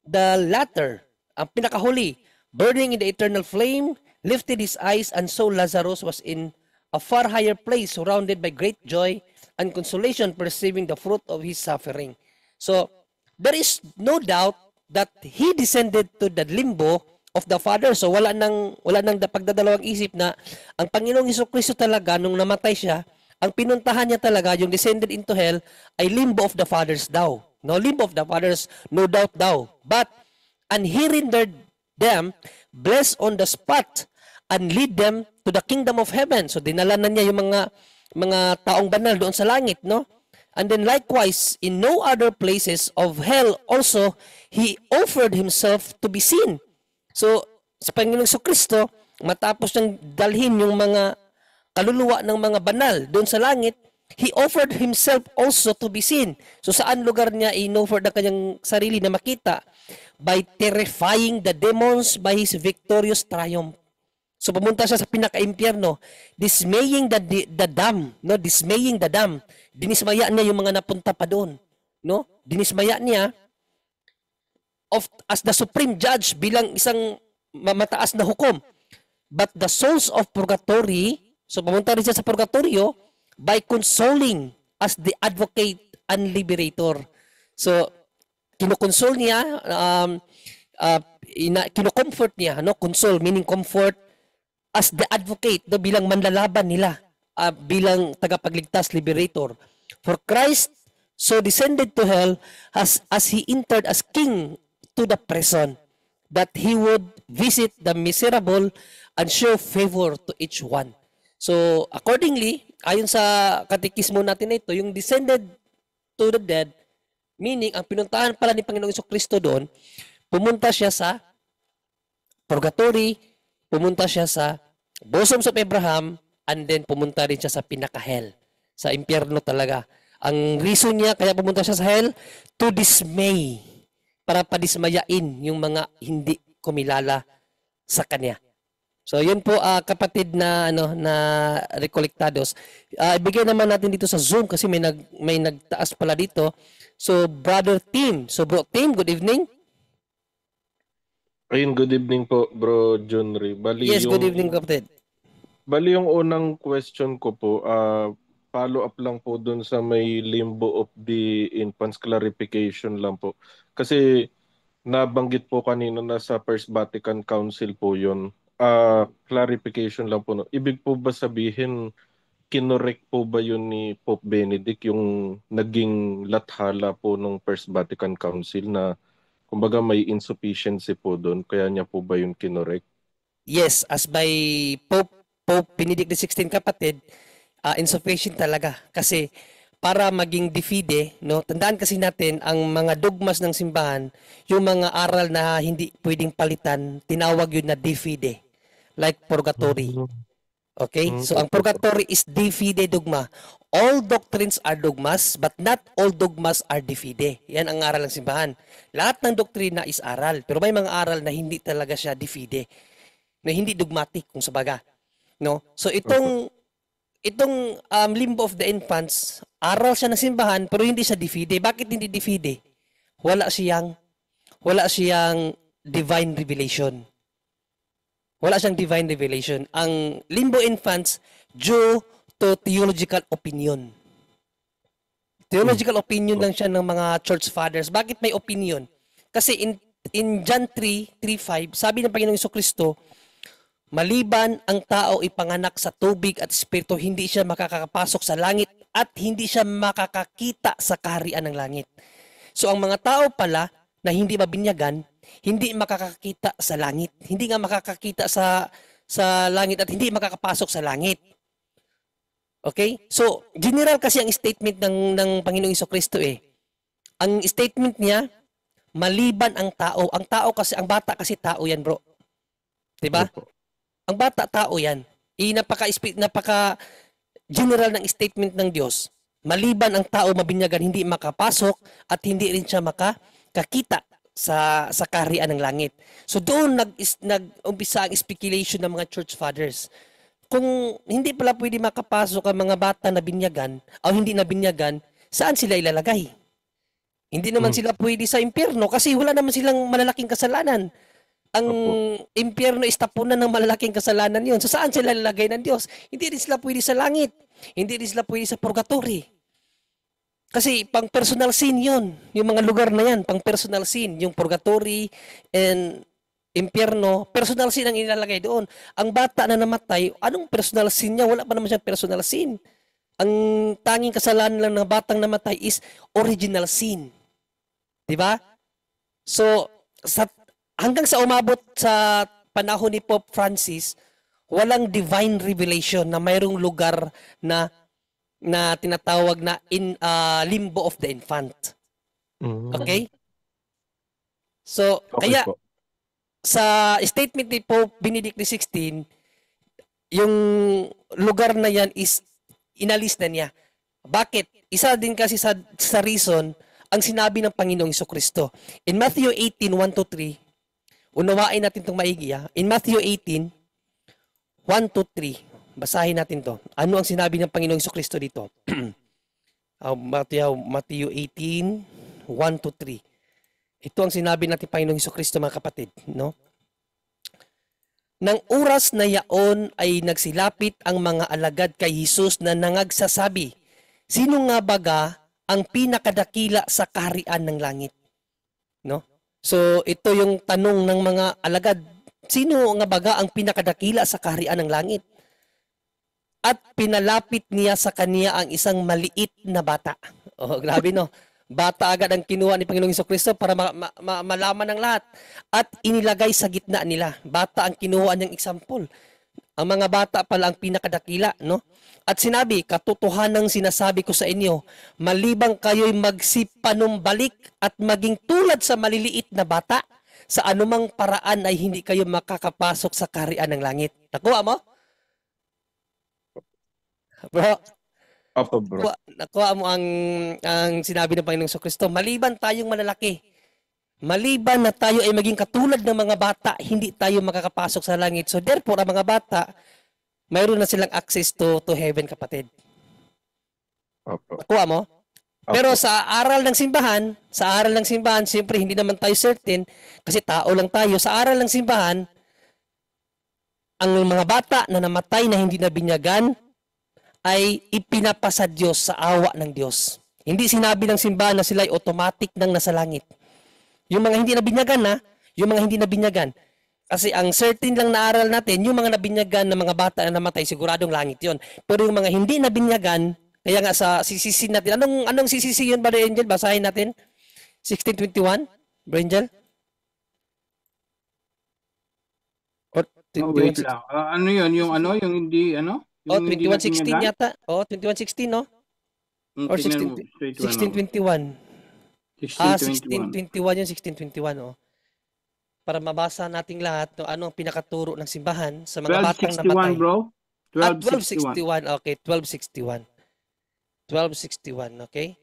The latter, ang pinakahuli, burning in the eternal flame, lifted his eyes and saw Lazarus was in a far higher place, surrounded by great joy and consolation, perceiving the fruit of his suffering. So, there is no doubt that he descended to the limbo of the Father. So, wala nang pagdadalawang isip na ang Panginoong Jesucristo talaga, nung namatay siya, ang pinuntahan niya talaga, yung descended into hell, ay limbo of the fathers daw. No, limbo of the fathers, no doubt daw. But, and he rendered them, bless on the spot, and lead them to the kingdom of heaven. So, dinala na niya yung mga taong banal doon sa langit, no? And then likewise, in no other places of hell also, he offered himself to be seen. So, sa Panginoong Jesucristo, matapos niyang dalhin yung mga kaluluwa ng mga banal doon sa langit, He offered himself also to be seen. So saan lugar niya in-offer ang kanyang sarili na makita? By terrifying the demons by his victorious triumph. So pumunta siya sa pinaka-impyerno, dismaying the dumb, no? Dismaying the dumb. Dinismaya niya yung mga napunta pa doon, no? Dinismaya niya as the supreme judge bilang isang mataas na hukom. But the souls of purgatory, so pumunta rin siya sa purgatorio by consoling as the advocate and liberator. So kinukonsol niya, kinocomfort niya, no? Console meaning comfort, as the advocate, no? Bilang manlalaban nila, bilang tagapagligtas, liberator. For Christ so descended to hell as he entered as king to the prison, that he would visit the miserable and show favor to each one. So accordingly, ayon sa katekismo natin na ito, yung descended to the dead, meaning ang pinuntahan pala ni Panginoong Jesucristo doon, pumunta siya sa purgatory, pumunta siya sa bosoms of Abraham, and then pumunta rin siya sa pinaka-hell, sa impyerno talaga. Ang reason niya kaya pumunta siya sa hell, to dismay, para padismayain yung mga hindi kumilala sa kanya. So yun po kapatid na na rekolektados. Ibigay naman natin dito sa Zoom kasi may nagtaas pala dito. So brother Tim. So bro Tim, good evening. Ayun, good evening po, Bro John Ray. Yes, good evening kapatid. Bali yung unang question ko po, follow up lang po dun sa may limbo of the infants, clarification lang po. Kasi nabanggit po kanina na sa First Vatican Council po yun. Clarification lang po. No. Ibig po ba sabihin, kinorek po ba yun ni Pope Benedict yung naging lathala po ng First Vatican Council na kumbaga may insufficiency po doon, kaya niya po ba yun kinorek? Yes, as by Pope Benedict XVI kapatid, insufficient talaga kasi para maging de fide, no? Tandaan kasi natin ang mga dogmas ng simbahan, yung mga aral na hindi pwedeng palitan, tinawag yun na de fide, like purgatory. Okay? So ang purgatory is de fide dogma. All doctrines are dogmas, but not all dogmas are de fide. Yan ang aral ng simbahan. Lahat ng doktrina is aral, pero may mga aral na hindi talaga siya de fide, na hindi dogmatic kung sabaga. No? So itong limbo of the infants, aral siya ng simbahan pero hindi siya de fide. Bakit hindi de fide? Wala siyang divine revelation. Wala siyang divine revelation. Ang limbo infants due to theological opinion. Theological opinion lang siya ng mga church fathers. Bakit may opinion? Kasi in John 3:5, sabi ng Panginoong Jesucristo, maliban ang tao ipanganak sa tubig at espiritu, hindi siya makakapasok sa langit at hindi siya makakakita sa kaharian ng langit. So ang mga tao pala na hindi mabinyagan, hindi makakakita sa langit. Hindi nga makakakita sa langit at hindi makakapasok sa langit. Okay? So, general kasi ang statement ng Panginoong Jesucristo eh. Ang statement niya, maliban ang tao. Ang tao kasi, ang bata kasi tao yan, bro. Diba? Ang bata tao yan. Napaka general ng statement ng Diyos. Maliban ang tao mabinyagan, hindi makapasok at hindi rin siya makakita sa kaharian ng langit. So doon nag-umpisa ang speculation ng mga church fathers. Kung hindi pala pwede makapasok ang mga bata na binyagan o hindi na binyagan, saan sila ilalagay? Hindi naman sila pwede sa impyerno kasi wala naman silang malalaking kasalanan. Ang impyerno is tapunan ng malalaking kasalanan yon. So saan sila ilalagay ng Diyos? Hindi rin sila pwede sa langit. Hindi rin sila pwede sa purgatory. Kasi pang personal sin yon. Yung mga lugar na yan, pang personal sin. Yung purgatory and impyerno, personal sin ang ilalagay doon. Ang bata na namatay, anong personal sin niya? Wala pa naman siyang personal sin. Ang tanging kasalanan lang ng batang namatay is original sin. Diba? So, hanggang sa umabot sa panahon ni Pope Francis, walang divine revelation na mayroong lugar na tinatawag na limbo of the infant. Okay? So, kaya sa statement ni Pope Benedict XVI, yung lugar na yan is inalis na niya. Bakit? Isa din kasi sa reason ang sinabi ng Panginoong Jesucristo. In Matthew 18, 1-3, unawain natin itong maigi. In Matthew 18, 1-3, basahin natin to. Ano ang sinabi ng Panginoong Jesucristo dito? Matthew 18, 1-3. Ito ang sinabi natin Panginoong Jesucristo, mga kapatid, no? Nang oras na yaon ay nagsilapit ang mga alagad kay Jesus na nangagsasabi, sino nga baga ang pinakadakila sa kaharian ng langit? No? So ito yung tanong ng mga alagad, sino nga baga ang pinakadakila sa kaharian ng langit? At pinalapit niya sa kaniya ang isang maliit na bata. Oh, grabe no. Bata agad ang kinuha ni Panginoong Jesucristo para malaman ng lahat. At inilagay sa gitna nila. Bata ang kinuha niyang example. Ang mga bata pala ang pinakadakila, no? At sinabi, katotohanang sinasabi ko sa inyo, malibang kayo'y magsipanumbalik at maging tulad sa maliliit na bata, sa anumang paraan ay hindi kayo makakapasok sa kaharian ng langit. Nakuha mo? Bro, Opo, bro. nakuha mo ang sinabi ng Panginoong Jesucristo. Maliban tayong malalaki, maliban na tayo ay maging katulad ng mga bata, hindi tayo makakapasok sa langit. So therefore, ang mga bata, mayroon na silang access to heaven, kapatid. Opo. Nakuha mo? Opo. Pero sa aral ng simbahan, siyempre hindi naman tayo certain, kasi tao lang tayo. Sa aral ng simbahan, ang mga bata na namatay na hindi nabinyagan, ay ipinapasa Diyos sa awa ng Diyos. Hindi sinabi ng simbahan na sila ay automatic nang nasa langit. Yung mga hindi nabinyagan yung mga hindi nabinyagan. Kasi ang certain lang na aral natin, yung mga nabinyagan na mga bata na namatay, siguradong langit yon. Pero yung mga hindi nabinyagan, kaya nga sa CCC natin, anong CCC yun, Brother Angel? Basahin natin. 1621, Brother Angel? Or Wait lang. Ano yun? Yung hindi, Oh, Yung hindi 2116 nabinyagan? yata. Oh, 2116, no? Or Tingnan mo, straight one, 1621. 1621. 1621 yun, 1621, oh. Para mabasa nating lahat, no, ano ang pinakaturo ng simbahan sa mga batang 1261, namatay. bro. 1261. Okay, 1261. 1261, okay?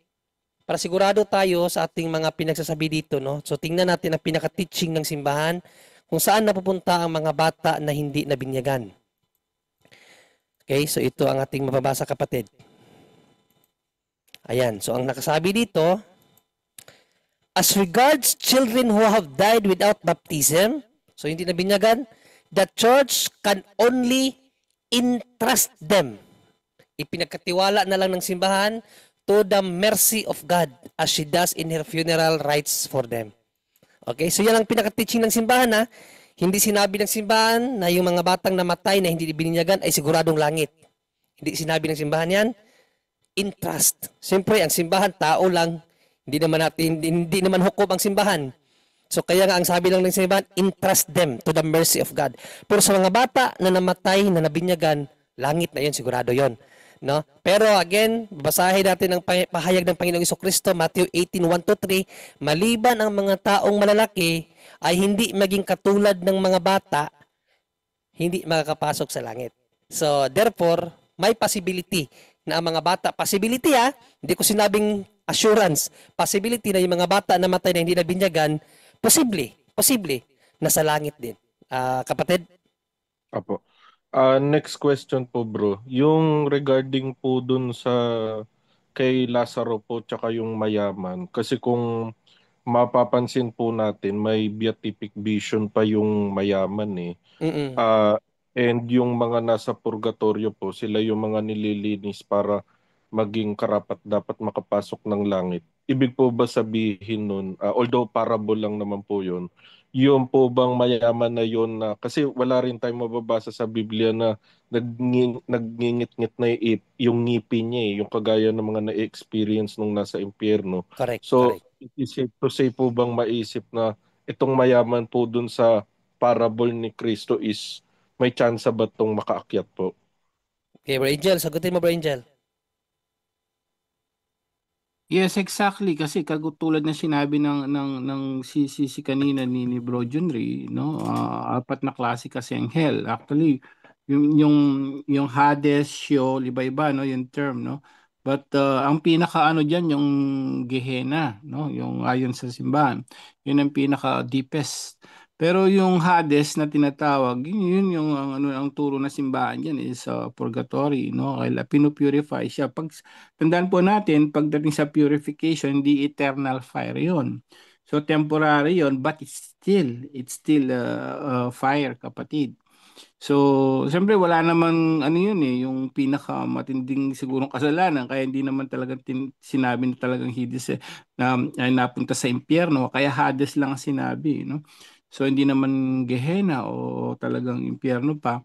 Para sigurado tayo sa ating mga pinagsasabi dito, no? So tingnan natin ang pinaka-teaching ng simbahan kung saan napupunta ang mga bata na hindi nabinyagan. Okay, so ito ang ating mababasa, kapatid. Ayan, so ang nakasabi dito, as regards children who have died without baptism, so hindi nabinyagan, the church can only entrust them. Ipinagkatiwala na lang ng simbahan to the mercy of God as she does in her funeral rites for them. Okay, so yan ang pinaka-teaching ng simbahan, Hindi sinabi ng simbahan na yung mga batang namatay na hindi binyagan ay siguradong langit. Hindi sinabi ng simbahan yan. Entrust. Siyempre, ang simbahan, tao lang. Hindi naman hukom ang simbahan. So kaya nga ang sabi lang ng simbahan, entrust them to the mercy of God. Pero sa mga bata na namatay, na nabinyagan, langit na yun, sigurado yun. No? Pero again, basahin natin ang pahayag ng Panginoong Jesucristo, Matthew 18:1-3, maliban ang mga taong malalaki ay hindi maging katulad ng mga bata, hindi makakapasok sa langit. So therefore, may possibility na ang mga bata, possibility hindi ko sinabing assurance, possibility na yung mga bata na matay na hindi nabinyagan, posible nasa langit din. Kapatid? Opo. Next question po, bro. Yung regarding po dun sa kay Lazaro po tsaka yung mayaman. Kasi kung mapapansin po natin, may beatific vision pa yung mayaman eh. Mm-mm. And yung mga nasa purgatorio po, sila yung mga nililinis para maging karapat dapat makapasok ng langit. Ibig po ba sabihin nun, although parable lang naman po yun, yung po bang mayaman na yun na, kasi wala rin tayong mababasa sa Biblia na nagngingit-ngit na yung ngipin niya yung kagaya ng mga na-experience nung nasa impyerno. Correct. So, is it to say po bang maisip na itong mayaman po dun sa parable ni Kristo is may chance ba itong makaakyat po? Okay, Bro Angel, sagutin mo, Bro Angel. Yes, exactly, kasi kagutulad na sinabi ng si kanina ni Bro Junri, no? Apat na klase kasi ang hell. Actually, yung Hades, Sheol, iba-iba, no, yung term, no? But ang pinaka-ano diyan yung Gehenna, no? Yung ayon sa simbahan. Yun ang pinaka-deepest. Pero yung Hades na tinatawag, yun yung ang turo na simbahan diyan is purgatory, no? Kaya pinupurify siya. Tandaan po natin, pagdating sa purification, hindi eternal fire yun. So temporary yun, but it's still fire, kapatid. So, siyempre wala namang ano yun yung pinakamatinding sigurong kasalanan kaya hindi naman talagang sinabi na talagang Hades na ay napunta sa impyerno kaya Hades lang ang sinabi, no? So, hindi naman Gehenna o talagang impyerno pa.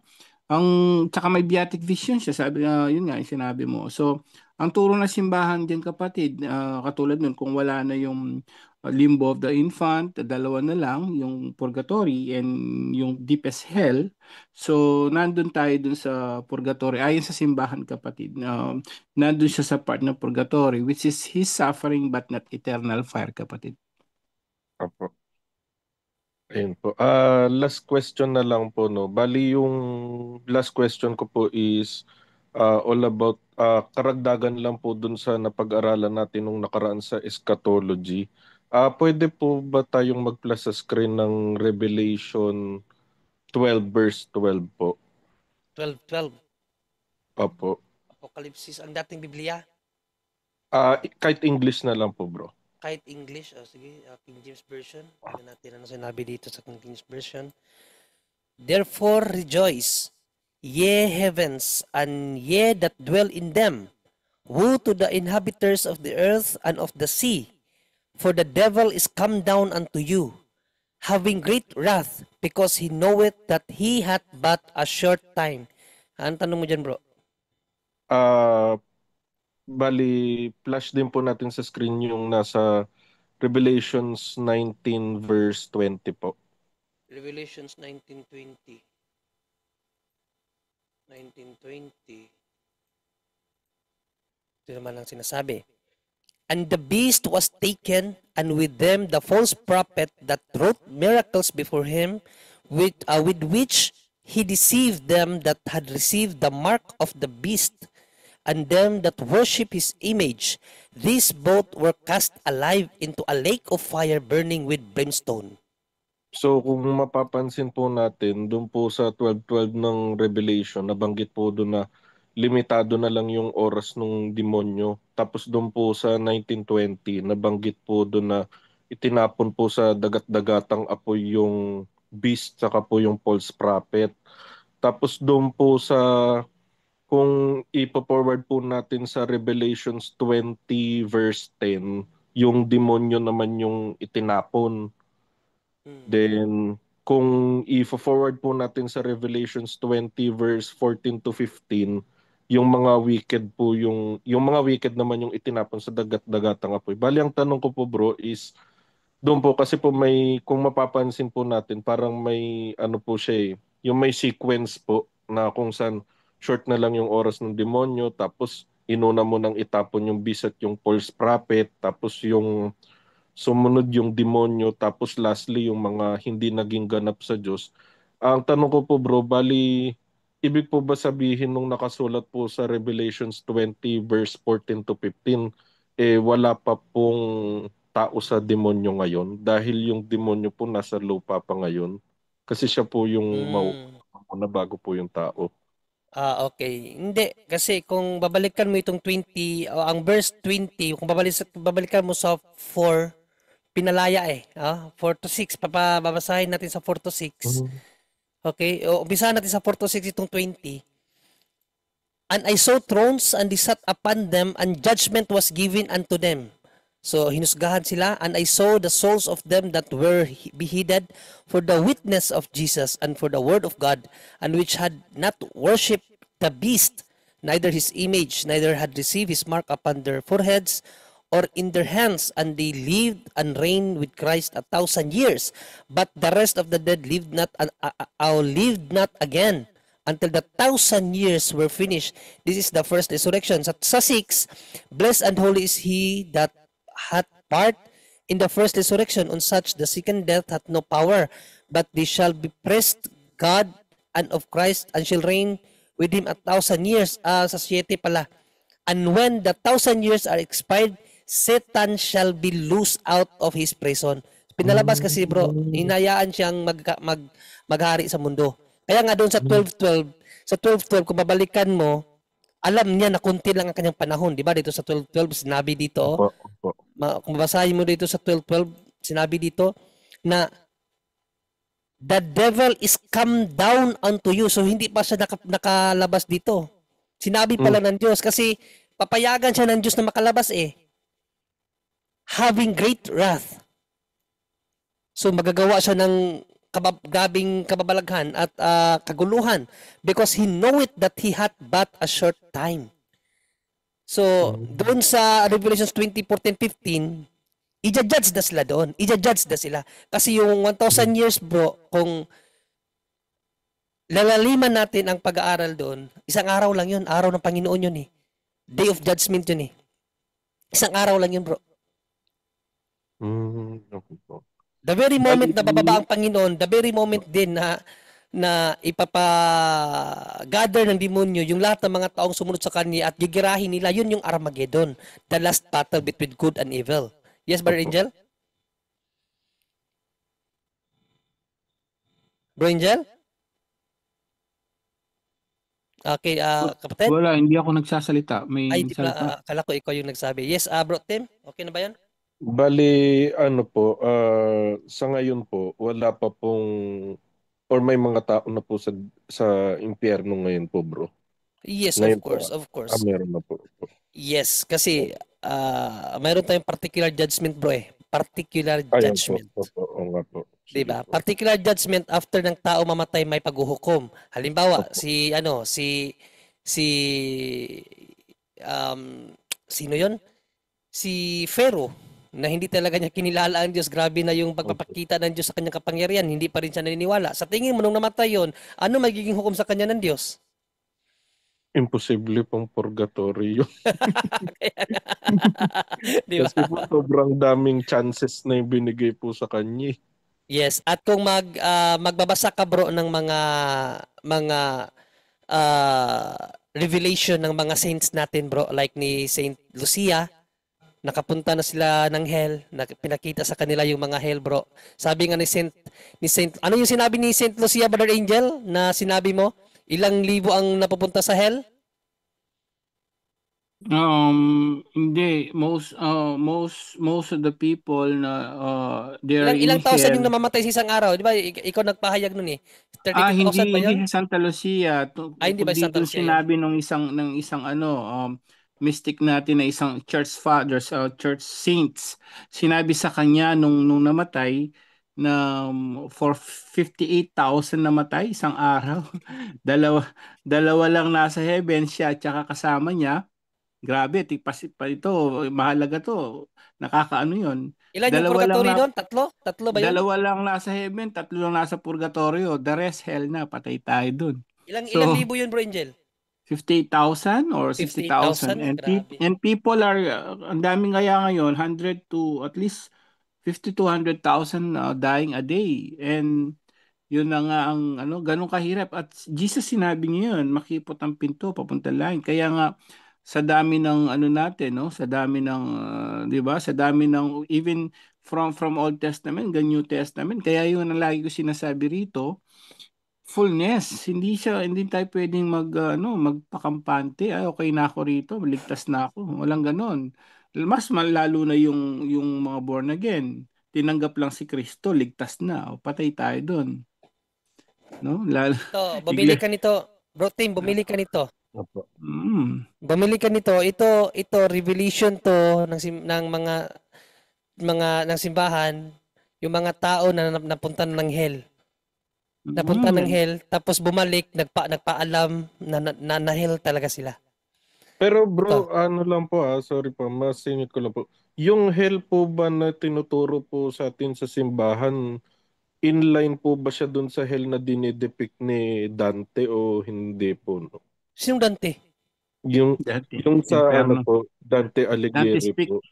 Ang tsaka may beatific vision siya, sabi yun nga yung sinabi mo. So, ang turo ng simbahan din kapatid, katulad nun kung wala na yung limbo of the infant, dalawa na lang, yung purgatory and yung deepest hell. So, nandun tayo dun sa purgatory. Ayon sa simbahan, kapatid, nandun siya sa part ng purgatory, which is his suffering but not eternal fire, kapatid. Opo. Ayun po. Last question na lang po, no. Bali yung last question ko po is all about karagdagan lang po dun sa napag-aralan natin nung nakaraan sa eschatology. Pwede po ba tayong mag-plus sa screen ng Revelation 12 verse 12 po? 12:12. Opo. Apokalipsis, ang dating Biblia. Kahit English na lang po, bro. Kahit English, sige, King James Version. Tingnan natin ano sinabi dito sa King James Version. Therefore rejoice, ye heavens, and ye that dwell in them. Woe to the inhabitants of the earth and of the sea, for the devil is come down unto you, having great wrath, because he knoweth that he hath but a short time. Ano tanong mo dyan, bro? Bali, flash din po natin sa screen yung nasa Revelations 19 verse 20 po. Revelations 19:20. 19:20. Ito naman ang sinasabi. And the beast was taken, and with them the false prophet that wrought miracles before him, with which he deceived them that had received the mark of the beast, and them that worship his image. These both were cast alive into a lake of fire burning with brimstone. So kung mapapansin po natin, doon po sa 12:12 ng Revelation, nabanggit po doon na limitado na lang yung oras ng demonyo. Tapos doon po sa 19:20, nabanggit po doon na itinapon po sa dagat-dagatang apoy yung beast saka po yung false prophet. Tapos doon po sa kung ipo-forward po natin sa Revelations 20 verse 10, yung demonyo naman yung itinapon. Then, kung i-forward po natin sa Revelations 20 verse 14 to 15, yung mga wicked po yung mga wicked naman yung itinapon sa dagat-dagatang apoy. Bali, ang tanong ko po, bro, is doon po kasi po may kung mapapansin po natin parang may ano po siya yung may sequence po na kung saan short na lang yung oras ng demonyo tapos inuna mo nang itapon yung beast at yung false prophet tapos yung sumunod yung demonyo tapos lastly yung mga hindi naging ganap sa Diyos. Ang tanong ko po, bro, bali ibig po ba sabihin nung nakasulat po sa Revelations 20 verse 14 to 15 wala pa pong tao sa demonyo ngayon dahil yung demonyo po nasa lupa pa ngayon kasi siya po yung mauna bago po yung tao. Okay. Hindi. Kasi kung babalikan mo itong 20, ang verse 20, kung babalikan mo sa 4, pinalaya 4 to 6. Babasahin natin sa 4 to 6. Okay. Umpisahan natin sa 4 to 6 itong 20. And I saw thrones, and they sat upon them, and judgment was given unto them. So, hinusgahan sila, and I saw the souls of them that were beheaded for the witness of Jesus and for the word of God, and which had not worshipped the beast, neither his image, neither had received his mark upon their foreheads or in their hands, and they lived and reigned with Christ 1,000 years. But the rest of the dead lived not again until the 1,000 years were finished. This is the first resurrection. Sa 6, blessed and holy is he that hath part in the first resurrection. On such the second death hath no power, but they shall be praised God and of Christ, and shall reign with him 1,000 years. Sa 7 pala, And when the 1,000 years are expired, Satan shall be loosed out of his prison. Pinalabas kasi bro, inayaan siyang maghari sa mundo. Kaya nga doon sa 12:12, kung babalikan mo, alam niya na kunti lang ang kanyang panahon, di ba? Dito sa 12:12, sinabi dito, Opo. kung basahin mo dito sa 12:12, sinabi dito na the devil is come down unto you. So hindi pa siya nakalabas dito. Sinabi pala ng Diyos kasi papayagan siya ng Diyos na makalabas eh. Having great wrath. So magagawa siya ng gabing kababalaghan at kaguluhan because he knoweth that he hath but a short time. So doon sa Revelations 20:14-15, i-judge na sila doon. I-judge na sila. Kasi yung 1,000 years bro, kung lalaliman natin ang pag-aaral doon, isang araw lang yun. Araw ng Panginoon yun eh. Day of judgment yun eh. Isang araw lang yun bro. Okay po. The very moment na bababa ang Panginoon, the very moment din na ipapa-gather ng demonyo yung lahat ng mga taong sumunod sa kanya at gigirahin nila, yun yung Armageddon. The last battle between good and evil. Yes, Brother Angel? Bro Angel? Okay, kapatid? Wala, hindi ako nagsasalita. May Ay, di salita. pala, akala ko ikaw yung nagsabi. Yes, Bro Tim, okay na ba yan? Bali, ano po, sa ngayon po, wala pa pong, or may mga tao na po sa impyerno ngayon po, bro. Yes, Ngayon of course, po, of course. meron na po. Yes, kasi mayroon tayong particular judgment bro eh. Particular Ayun judgment. po. Oo nga po. Sige Diba? po. Particular judgment after ng tao mamatay may paghuhukom. Halimbawa, sino 'yon? Si Pharaoh na hindi talaga niya kinilala ang Diyos. Grabe na yung pagpapakita ng Diyos sa kanyang kapangyarihan. Hindi pa rin siya naniniwala. Sa tingin mo nung namatay yon, ano magiging hukom sa kanya ng Diyos? Imposible pong purgatorio. Di ba? Kasi po sobrang daming chances na yung binigay po sa kanya. Yes, at kung magbabasa ka bro ng mga revelation ng mga saints natin bro, like ni Saint Lucia, nakapunta na sila ng hell, pinakita sa kanila yung mga hell bro. Sabi nga ni Saint ano yung sinabi ni Saint Lucia, Brother Angel, na sinabi mo? Ilang libo ang napupunta sa hell? Hindi. Most of the people na they are in Ilang thousand hell. yung namamatay sa isang araw, di ba? Ikaw nagpahayag nun eh. 32,000 ba Hindi yun? sa Santa Lucia. Hindi ba Kundi Santa yung Lucia yun? sinabi ng isang mystic natin na isang church fathers, church saints. Sinabi sa kanya nung namatay na for 58,000 namatay isang araw. Dalawa lang nasa heaven, siya at saka kasama niya. Grabe, pa ito, mahalaga to. Nakakaano 'yon. Ilan yung Dalawa lang purgatory na doon? Tatlo ba yun? Dalawa lang nasa heaven, tatlo lang nasa purgatorio. The rest hell na, patay tayo dun. Ilang So, libo yun, Bro Angel? 58,000 or 60,000. 58,000? Grabe. And people are, ang daming kaya ngayon, 100 to at least 50 to 100,000 dying a day. And yun na nga ang ganun kahirap. At Jesus sinabi niya yun, makipot ang pinto, papunta lang. Kaya nga, sa dami ng natin, no? Sa dami ng, 'di ba? Sa dami ng even from Old Testament, hanggang New Testament. Kaya yun ang lagi ko sinasabi rito, fullness. Hindi tayo pwedeng magpakampante. Ay, okay na ako rito, maligtas na ako. Walang ganon. Mas lalo na yung mga born again. Tinanggap lang si Kristo, ligtas na. O, patay tayo doon. No? Bumili ka nito. Bro Tim, bumili ka nito. Opo. Bumili ka nito. Ito revelation to ng mga ng simbahan, yung mga tao na napunta ng hell. Napunta ng hell, tapos bumalik, nagpaalam na hell talaga sila. Pero bro, ano lang po sorry po, masingit ko lang po. Yung hell po ba na tinuturo po sa atin sa simbahan, inline po ba siya dun sa hell na dinidepict ni Dante o hindi po? No? Sinong Dante? Yung sa Inferno. Dante Alighieri Dante po.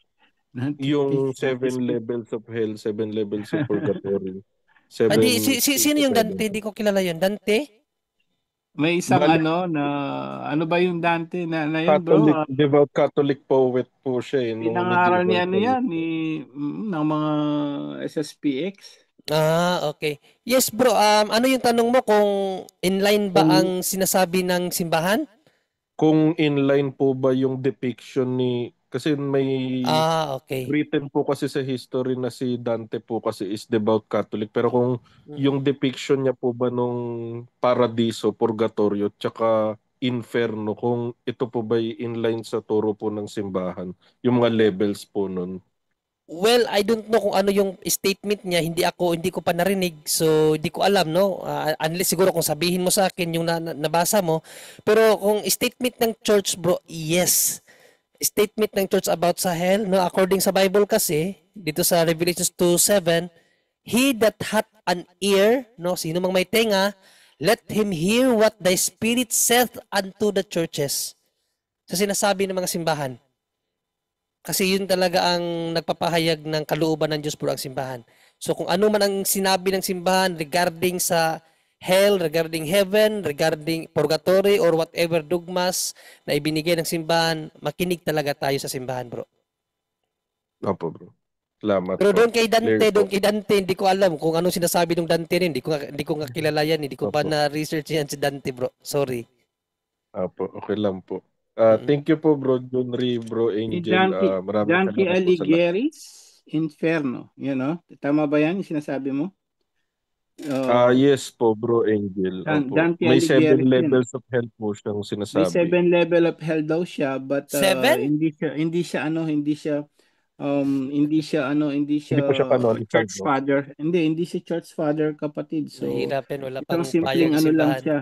Yung 7 levels of hell, 7 levels of purgatory. Sino yung Dante? Hindi ko kilala yun. Dante? may isang Bali, ano ba yung Dante na yun, bro? Catholic, devout Catholic poet po siya nung Pinangaral ni medieval ano times yan, po. ng mga SSPX. Okay. Yes, bro. Ano yung tanong mo kung inline ba Kung ang sinasabi ng simbahan? kung inline po ba yung depiction ni, kasi may Okay. written po kasi sa history na si Dante po kasi is devout Catholic, pero kung yung Mm. depiction niya po ba nung paradiso, purgatorio, tsaka inferno, kung ito po ba inline sa turo po ng simbahan, yung mga levels po nun. Well, I don't know kung ano yung statement niya. Hindi ko pa narinig. So, hindi ko alam, no? Unless siguro kung sabihin mo sa akin yung nabasa mo. Pero kung statement ng church, bro, yes. Statement ng church about sa hell, no? According sa Bible kasi, dito sa Revelation 2:7, he that hath an ear, no? Sino mang may tenga, let him hear what the Spirit saith unto the churches. Sa sinasabi ng mga simbahan. Kasi yun talaga ang nagpapahayag ng kalooban ng Diyos po ang simbahan. So kung ano man ang sinabi ng simbahan regarding sa hell, regarding heaven, regarding purgatory, or whatever dogmas na ibinigay ng simbahan, makinig talaga tayo sa simbahan, bro. Opo, bro. Salamat Pero po. Clear po. doon kay Dante, hindi ko alam kung ano sinasabi ng Dante rin. Hindi ko nga kilala yan. Hindi ko pa Opo. na-research yan si Dante, bro. Sorry. Opo, okay lang po. Mm. Thank you po, Bro Junri, Bro Si Angel. Maraming Dante salamat po sa lahat. Alighieri's Inferno. Yan, no? Tama ba yan yung sinasabi mo? Yes po, Bro Angel. Opo. Dante May 7 Alighieri's yun. levels of hell po siyang May sinasabi. 7 level of hell daw siya, but 7? hindi Hindi siya po siya canonical, church no? father. Hindi siya church father, kapatid. So Mahirap yan. Wala isang pang payag simpleng ng lang simbahan. siya.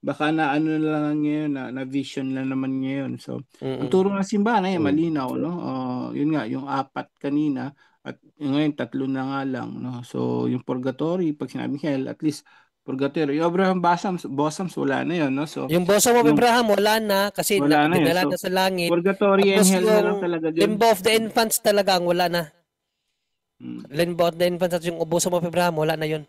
Baka na lang ngayon, na vision lang naman ngayon. So ang Mm-mm. turo ng simbahan ay Mm. malinaw, no? Yun nga, yung apat kanina at ngayon tatlo na nga lang, no? So yung purgatory, pag sinabing hell, at least purgatory. Yung Abraham Bosoms, wala na yun, no? So Yung bosom of yung Abraham, wala na kasi wala na yun. dinala So na sa langit. purgatory and Tapos hell na lang yung talaga dun. limbo of the infants talaga ang wala na. Mm. Limbo of the infants at yung bosom of Abraham, wala na yun.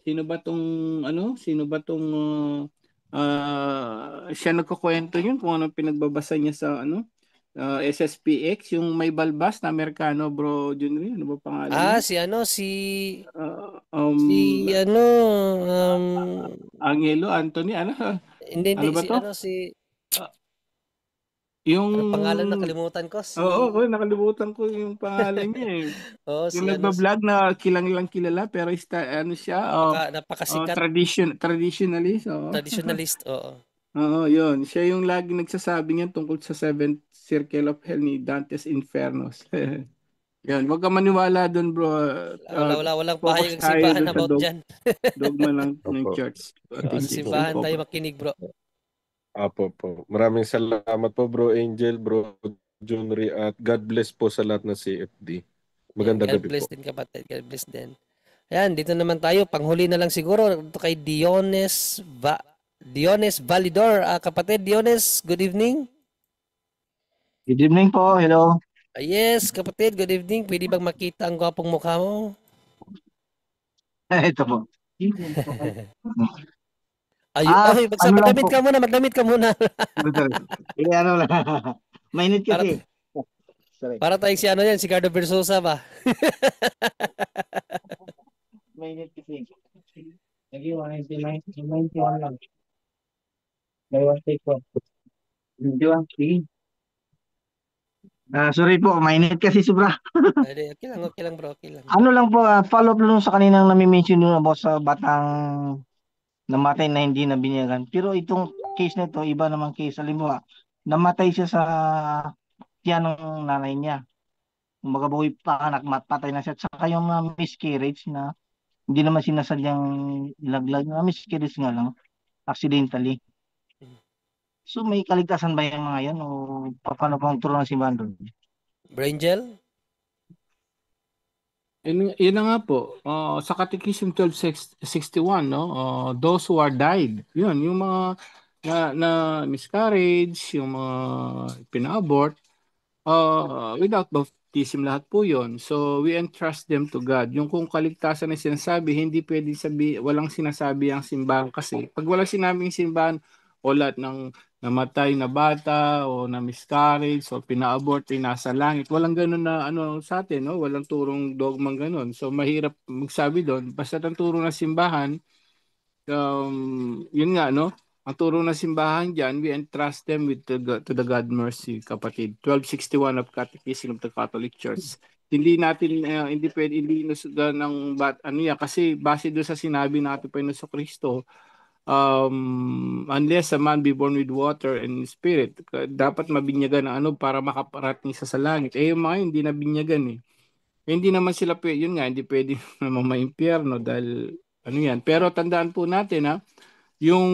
Sino ba tong siya nagkukwento yun kung anong pinagbabasa niya sa SSPX, yung may balbas na Amerikano, bro Junri, ano ba pangalan niya? Si ano, Uh, si um, ano, um, Angelo Anthony, hindi, ano ba si to? ano, si, Yung, ano pangalan na, kalimutan ko, oo, nakalimutan ko yung pangalan niya eh. Yung si ano, nagba-vlog na kilang lang kilala pero ano siya, napakasikat, traditionalist, oo. traditionalist, oo. Oo, yun. Siya yung lagi nagsasabi niyan tungkol sa Seventh Circle of Hell ni Dante's Infernos. Yan, wag ka maniwala doon, bro. Walang Focus pahayag ng tayo simbahan doon sa about dyan. dogma ng Opo. church. Sa Thesis. simbahan Opo. tayo makinig, bro. Opo po. Maraming salamat po, Bro Angel, Bro Junri, at God bless po sa lahat ng CFD. Magandang God gabi bless po. din, kapatid. God bless din. Ayan, dito naman tayo. Panghuli na lang siguro. Ito kay Diones Validor. Kapatid Diones, good evening. Good evening po, hello. Yes, kapatid, good evening. Pwede bang makita ang gwapong mukha mo? Ito po. Ano lang magdamit po. ka muna, magdamit ka muna. Ano lang. Mainit para, kasi. Sorry. para tayong si ano yan, si Cardo Versosa ba? Mainit kasi. Naging 91 lang. May one take po. 91, sige. Sorry po, mainit kasi sobra. Okay lang bro, okay lang. Ano lang po, follow up lang sa kaninang nami-mention nyo about sa batang namatay na hindi na binyagan. Pero itong case na ito, iba namang case. Halimbawa, namatay siya sa tiyan ng nanay niya. Kumbaga buhay pa anak, patay na siya. At saka yung miscarriage na hindi naman sinasadyang ilaglag, na miscarriage nga lang, accidentally. So may kaligtasan ba yung mga yan o paano pang turo ng simbahan doon? Brangel? Yun na nga po. Sa Catechism 1261, no? Those who are died. Yun, yung mga na miscarriage, yung mga pina-abort, without baptism, lahat po yon. So, we entrust them to God. Yung kung kaligtasan na sinasabi, hindi pwede walang sinasabi ang simbahan kasi. Pag walang sinabing simbahan, o lahat ng namatay na bata, o na miscarriage, o pina-abort, ay nasa langit. Walang ganun na ano sa atin, no? Walang turong dogmang ganun. So, mahirap magsabi doon. Basta ang turo ng simbahan, yun nga, no? Ang turo ng simbahan dyan, we entrust them with to the God mercy, kapatid. 1261 of Catechism of the Catholic Church. Hindi natin, hindi pwede, hindi inusugan ng ano yan, kasi base doon sa sinabi natin pa sa Kristo, unless a man be born with water and spirit, dapat mabinyagan ng ano para makaparating sa langit. Eh, yung mga yun, hindi nabinyagan eh. Hindi naman sila pwede, yun nga, hindi pwede naman maimpyerno dahil ano yan. Pero tandaan po natin ha, yung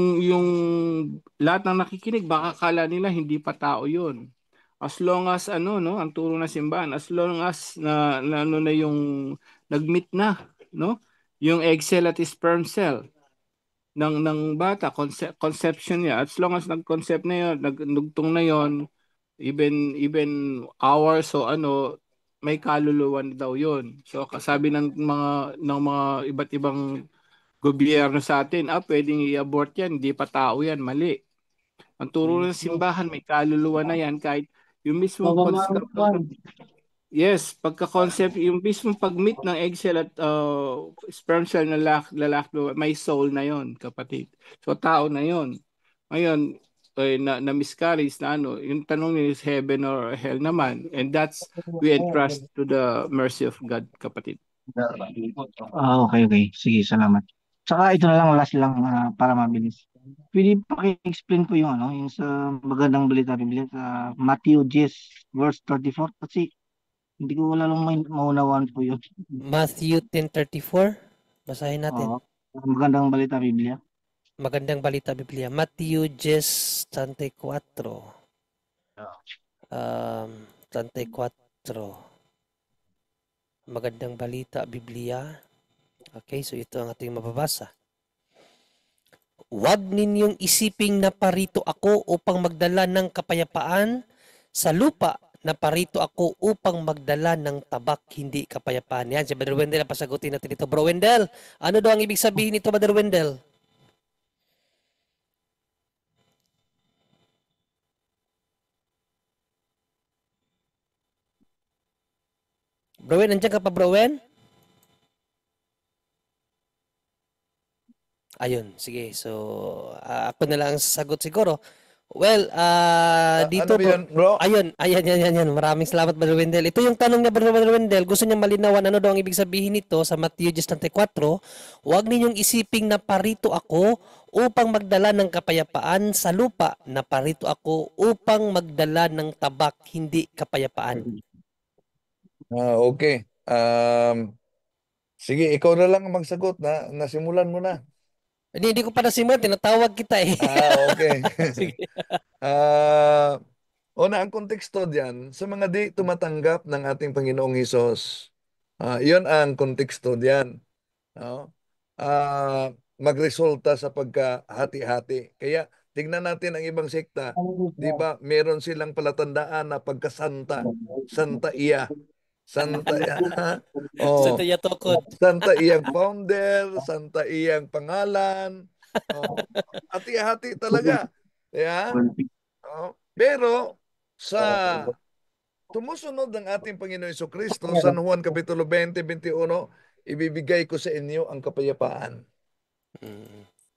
lahat ng nakikinig baka kala nila hindi pa tao yun. As long as ano no, ang turo ng simbahan, as long as na ano na yung nagmeet na, no? Yung egg cell at sperm cell ng bata, conception niya. As long as nag-concept na yun, nagdugtong na yon, even hours o ano, may kaluluwa na daw yun. So kasabi ng mga iba't ibang gobyerno sa atin, pwedeng i-abort yan, hindi pa tao yan, mali. Ang turo ng simbahan, may kaluluwa na yan kahit yung mismong yes, pagka-concept, yung mismong pag-meet ng egg cell at sperm cell na lalaki, may soul na yon, kapatid. So tao na yon. Ngayon, na miscarriage na ano, yung tanong niya is heaven or hell naman. And that's, we entrust to the mercy of God, kapatid. Okay. Sige, salamat. Saka ito na lang, last lang para mabilis. Pwede paki-explain po yung ano, yung sa magandang balita Biblia sa Matthew 10 verse 34 kasi hindi ko wala lang maunawaan po yun. Matthew 10:34. Basahin natin. Oo. Magandang balita Biblia. Magandang balita Biblia. Matthew 10:34. 34. Magandang balita Biblia. Okay, so ito ang ating mababasa. Huwag ninyong isiping na parito ako upang magdala ng kapayapaan sa lupa, na parito ako upang magdala ng tabak, hindi kapayapaan. Yan, si Brother Wendell, pasagutin natin ito. Bro Wendell, ano daw ang ibig sabihin nito, Brother Wendell? Browen, nandiyan ka pa, Browen? Ayun, sige. So, ako na lang ang sasagot siguro. Well, dito Ano ba yun, bro? Ayun. Maraming salamat, Brother Wendell. Ito yung tanong niya, Brother Wendell. Gusto niya malinawan ano daw ang ibig sabihin nito sa Matthew 10:34. Huwag ninyong isiping na parito ako upang magdala ng kapayapaan sa lupa, na parito ako upang magdala ng tabak, hindi kapayapaan. Okay. Sige, ikaw na lang ang magsagot na nasimulan mo na. Hindi ko pa nasimulan, tinatawag kita eh. Okay. Sige. Una, ang konteksto diyan, sa mga di tumatanggap ng ating Panginoong Hesus, iyon ang konteksto diyan. No? Magresulta sa pagkahati-hati. Kaya tingnan natin ang ibang sekta. Di ba, meron silang palatandaan na pagkasanta. Santa iya. Santa iya. Santa iya tokod. Santa iyang founder, Santa iyang pangalan. Hati-hati talaga. Yeah? Pero sa tumusunod ng ating Panginoon Jesucristo, San Juan Kapitulo 20:21, ibibigay ko sa inyo ang kapayapaan.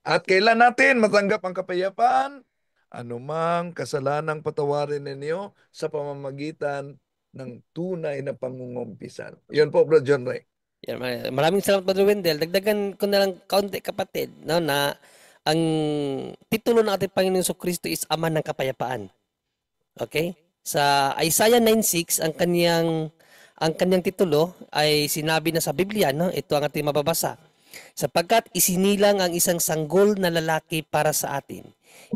At kailan natin matanggap ang kapayapaan? Anumang kasalanang patawarin ninyo sa pamamagitan ng tunay na pangungumpisan. Yun po, Bro John Ray. Yan, maraming salamat, Brother Wendell. Dagdagan ko na lang kaunti, kapatid, no, na ang titulo ng ating Panginoon Jesucristo is Ama ng Kapayapaan. Okay? Sa Isaiah 9:6, ang kanyang titulo ay sinabi na sa Biblia, no? Ito ang ating mababasa. Sapagkat isinilang ang isang sanggol na lalaki para sa atin.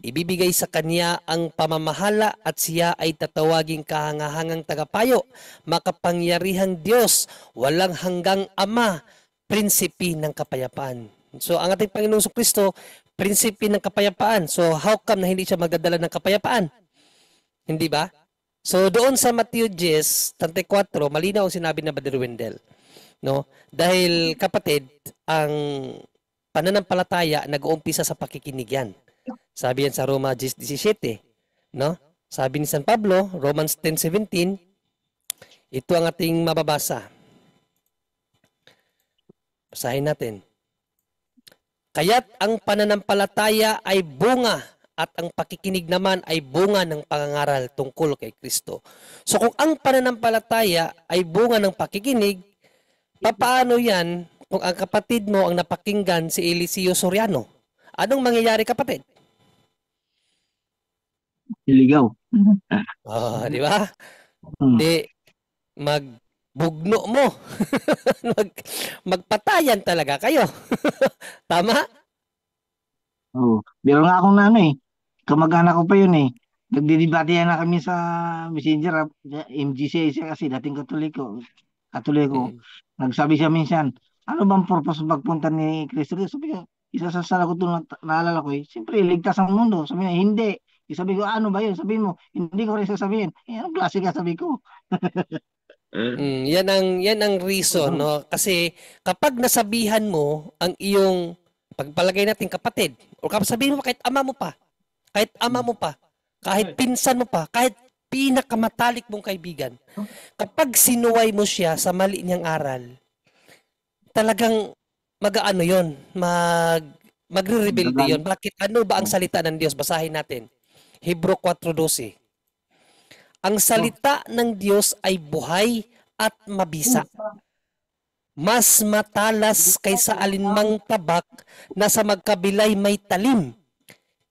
Ibibigay sa kanya ang pamamahala at siya ay tatawaging kahangahangang tagapayo, makapangyarihang Diyos, walang hanggang Ama, prinsipe ng kapayapaan. So ang ating Panginoong Jesucristo, prinsipe ng kapayapaan. So how come na hindi siya magdadala ng kapayapaan? Hindi ba? So doon sa Matthew 10:34, malinaw ang sinabi na Brother Wendell, no? Dahil kapatid, ang pananampalataya nag-uumpisa sa pakikinig yan. Sabi yan sa Roma 10:17, no? Sabi ni San Pablo, Romans 10:17, ito ang ating mababasa. Basahin natin. Kaya't ang pananampalataya ay bunga at ang pakikinig naman ay bunga ng pangangaral tungkol kay Kristo. So kung ang pananampalataya ay bunga ng pakikinig, papaano yan kung ang kapatid mo ang napakinggan si Eliseo Soriano? Anong mangyayari, kapatid? Iligaw. Di ba? Hmm. Di magbugno mo. Magpatayan talaga kayo. Tama? Oh, meron nga akong kamag-anak ko pa yun eh. Nagdidebate na kami sa Messenger, MGC siya kasi dating Katoliko. Mm. Nagsabi siya minsan, ano bang purpose ng pagpunta ni Kristo? Sabi ko, isa sa sala ko doon naalala ko siyempre ligtas ang mundo. Sabi niya, hindi. Sabi ko, ano ba yun? Sabihin mo, hindi ko rin sasabihin. Anong klase ka sabi ko? Yan ang reason, no? Kasi kapag nasabihan mo ang iyong pagpalagay natin kapatid, o kapag sabihin mo kahit ama mo pa, kahit pinsan mo pa, kahit pinakamatalik mong kaibigan, kapag sinuway mo siya sa mali niyang aral, talagang mag-ano yun, magre-rebelde yun. Bakit? Ano ba ang salita ng Diyos? Basahin natin. Hebrew 4:12. Ang salita ng Diyos ay buhay at mabisa. Mas matalas kaysa alinmang tabak na sa magkabilay may talim.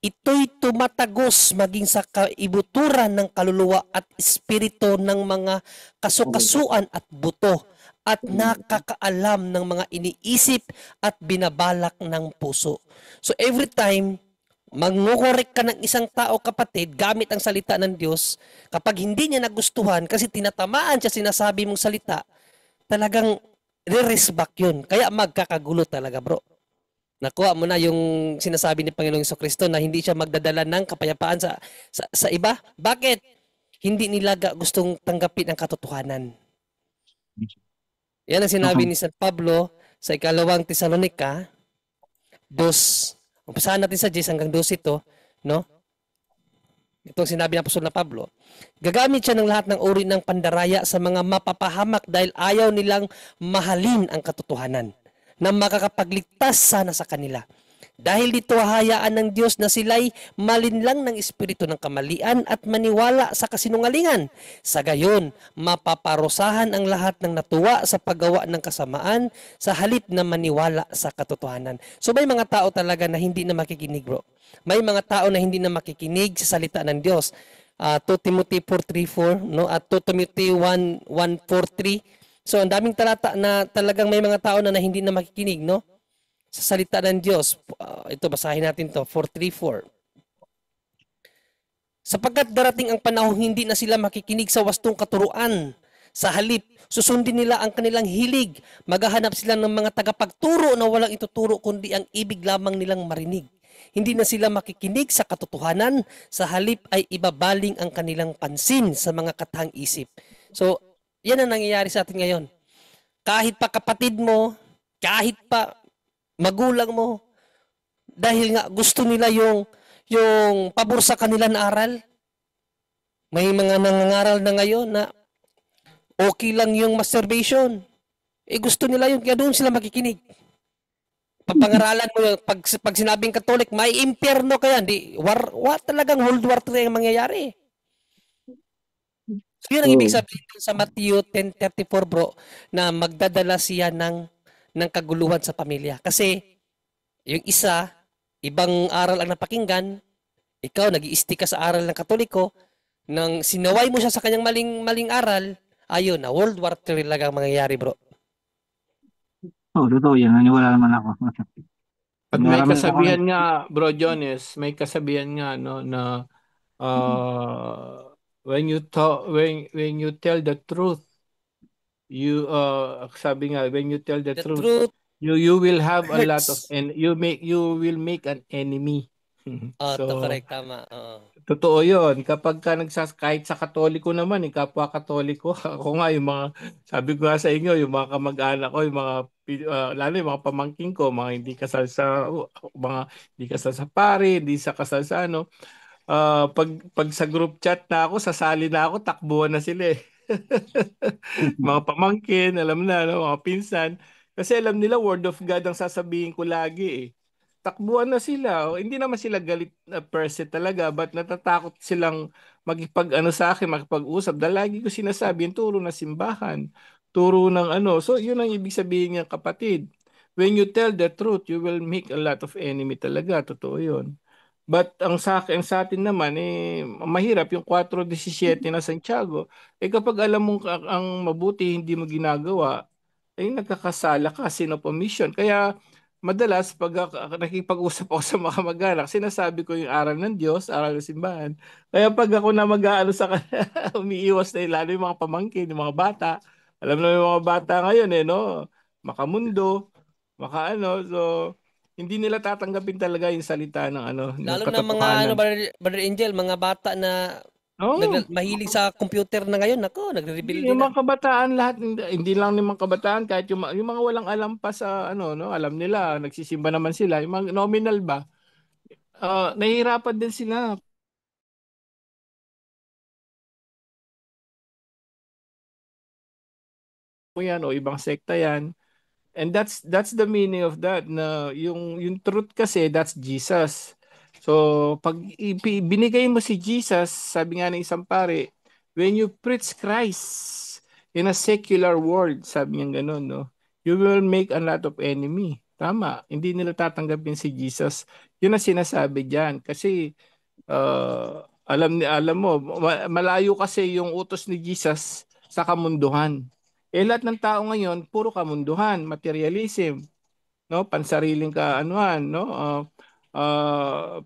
Ito'y tumatagos maging sa kaibuturan ng kaluluwa at espiritu ng mga kasukasuan at buto at nakakaalam ng mga iniisip at binabalak ng puso. So every time magngorek ka ng isang tao, kapatid, gamit ang salita ng Diyos, kapag hindi niya nagustuhan kasi tinatamaan siya sinasabi mong salita, talagang re-resback yun. Kaya magkakagulo talaga, bro. Nakuha mo na yung sinasabi ni Panginoong Jesucristo na hindi siya magdadala ng kapayapaan sa iba. Bakit? Hindi nila gustong tanggapin ang katotohanan. Yan ang sinabi ni San Pablo sa 2 Tesalonica 2. Umpisahan natin sa 10 hanggang 12 ito, no? Ito ang sinabi ng Apostol na Pablo. Gagamit siya ng lahat ng uri ng pandaraya sa mga mapapahamak dahil ayaw nilang mahalin ang katotohanan na makakapagligtas sana sa kanila. Dahil dito hayaan ng Diyos na sila'y malinlang ng espiritu ng kamalian at maniwala sa kasinungalingan. Sa gayon, mapaparusahan ang lahat ng natuwa sa paggawa ng kasamaan sa halip na maniwala sa katotohanan. So may mga tao talaga na hindi na makikinig, bro. May mga tao na hindi na makikinig sa salita ng Diyos. 2 Timothy 4:3-4, no? At 2 Timothy 1:1-4-3. So ang daming talata na talagang may mga tao na hindi na makikinig, no? Sa salita ng Diyos. Ito, basahin natin to 4:3-4. Sapagkat darating ang panahon hindi na sila makikinig sa wastong katuruan. Sa halip, susundin nila ang kanilang hilig. Maghahanap sila ng mga tagapagturo na walang ituturo kundi ang ibig lamang nilang marinig. Hindi na sila makikinig sa katotohanan. Sa halip ay ibabaling ang kanilang pansin sa mga katahang isip. So, yan ang nangyayari sa atin ngayon. Kahit pa kapatid mo, kahit pa magulang mo, dahil nga gusto nila yung pabor sa kanila na aral. May mga nangangaral na ngayon na okay lang yung masturbation. Gusto nila yung, kaya doon sila makikinig. Papangaralan mo yung, pag sinabing Katolik, may impyerno kaya, talagang World War III ang mangyayari. So yun ang ibig sabihin sa Matthew 10:34, bro, na magdadala siya ng kaguluhan sa pamilya. Kasi yung isa, ibang aral ang napakinggan, ikaw nag-iisti ka sa aral ng Katoliko, nang sinaway mo siya sa kanyang maling aral, ayun na, World War III lang ang mangyayari, bro. Totoo yan. Naniwala naman ako. At may Marami kasabihan nga, Bro Jones, may kasabihan nga no na when you tell the truth, you sabi nga when you tell the truth, you will have a lot of and you will make an enemy. To So, correct, tama. Oo. totoo yun. Kapag ka kahit sa Katoliko naman, kapwa Katoliko, ako nga yung mga, sabi ko nga sa inyo, yung mga kamag-anak ko, yung mga, lalo yung mga pamangking ko, mga hindi kasal sa, mga hindi kasal sa pare, hindi sa kasal sa ano, pag sa group chat na ako, sasali na ako, takbuhan na sila eh. Mga pamangkin, alam na, no? Mga pinsan. Kasi alam nila, word of God ang sasabihin ko lagi eh. Takbuhan na sila. O, hindi naman sila galit na person talaga, but natatakot silang magipag-ano sa akin, makipag-usap. Dahil lagi ko sinasabi, yung turo ng simbahan, turo ng ano. So, yun ang ibig sabihin niya, kapatid. When you tell the truth, you will make a lot of enemy talaga. Totoo yun. But ang sa atin naman mahirap yung 4:17 na Santiago. Kapag alam mong ang mabuti hindi mo ginagawa, nagkakasala ka, sin of omission. Kaya madalas pag nakikipag-usap ako sa mga kamag-anak, sinasabi ko yung aral ng Diyos, aral ng simbahan. Kaya pag ako na mag-aano sa kanila, umiiwas na lalo yung mga pamangkin, yung mga bata. Alam na yung mga bata ngayon no? Makamundo, makaano. So hindi nila tatanggapin talaga yung salita ng ng Lalo na mga katotohanan. Brother Angel, mga bata na Oo. mahilig sa computer na ngayon, nako, nagre-rebelde Yung na. mga kabataan lahat, hindi lang yung mga kabataan, kahit yung mga walang alam pa sa no, alam nila, nagsisimba naman sila, yung mga nominal ba, nahihirapan din sila. Kung yan o ibang sekta yan. And that's the meaning of that na yung truth kasi that's Jesus. So pag binigay mo si Jesus, sabi nga ng isang pare, when you preach Christ in a secular world, sabi niya ganun, no, you will make a lot of enemy. Tama, hindi nila tatanggapin si Jesus. Yun ang sinasabi diyan kasi alam mo, malayo kasi yung utos ni Jesus sa kamunduhan. Lahat ng tao ngayon, puro kamunduhan, materialism, no? Pansariling kaanuhan, no?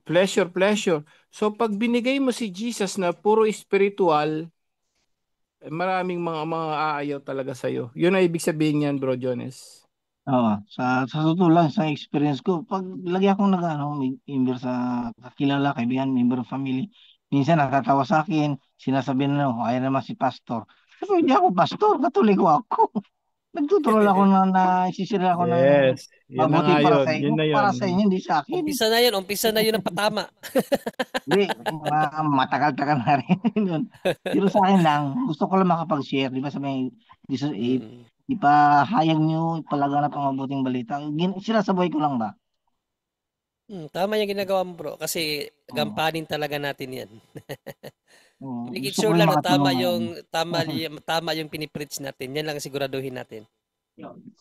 Pleasure, pleasure. So pag binigay mo si Jesus na puro spiritual, maraming mga aayaw talaga sa iyo. Yun ang ibig sabihin niyan, Bro Jones. Oo, sa totoo lang, sa experience ko, pag lagi akong member sa kakilala, kaibigan, member ng family, minsan natatawa sa akin, sinasabihin na, ayaw naman si pastor. Pero hindi ako pastor, katoliko ako. Nagtuturo ako na isisira ako ng Yes, yun na mabuti nga para yun. sa Yun inyo, na yun. para sa inyo, hindi sa akin. Umpisa na yun ang patama. Hindi, matagal-tagal na rin yun. Pero sa akin lang, gusto ko lang makapag-share, di ba sabi, Mm. ipahayag nyo, ipalaganap ang mabuting balita. Sinasabuhay ko lang ba? Tama yung ginagawa mo, bro. Kasi Oo. gampanin talaga natin yan. Oo, Make gusto ko sure lang lang na makatulong ngayon. tama yung pinipreach natin. Yan lang ang siguraduhin natin.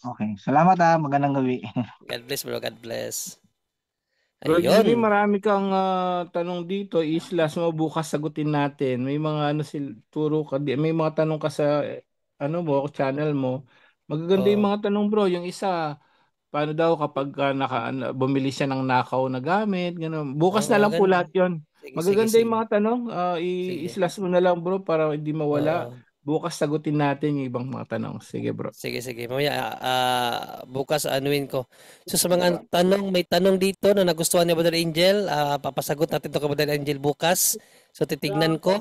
Okay, salamat magandang gabi. God bless, bro. God bless. Bro Jimmy, Ayun. marami kang tanong dito. Islas mo bukas sagutin natin. May mga turo ka, may mga tanong ka sa channel mo. Magaganda yung Oh, mga tanong bro. Yung isa, paano daw kapag bumili siya ng nakaw na gamit, gano'n. Bukas na lang po maganda. lahat 'yon. Sige, sige, Magaganda yung sige. mga tanong. Sige. I-islas mo na lang bro para hindi mawala. Oo. Bukas sagutin natin yung ibang mga tanong. Sige bro. Sige, sige. Mamaya, bukas anuin ko. So sa mga tanong, may tanong dito na nagustuhan ni Brother Angel, papasagot natin to kay Brother Angel bukas. So titignan ko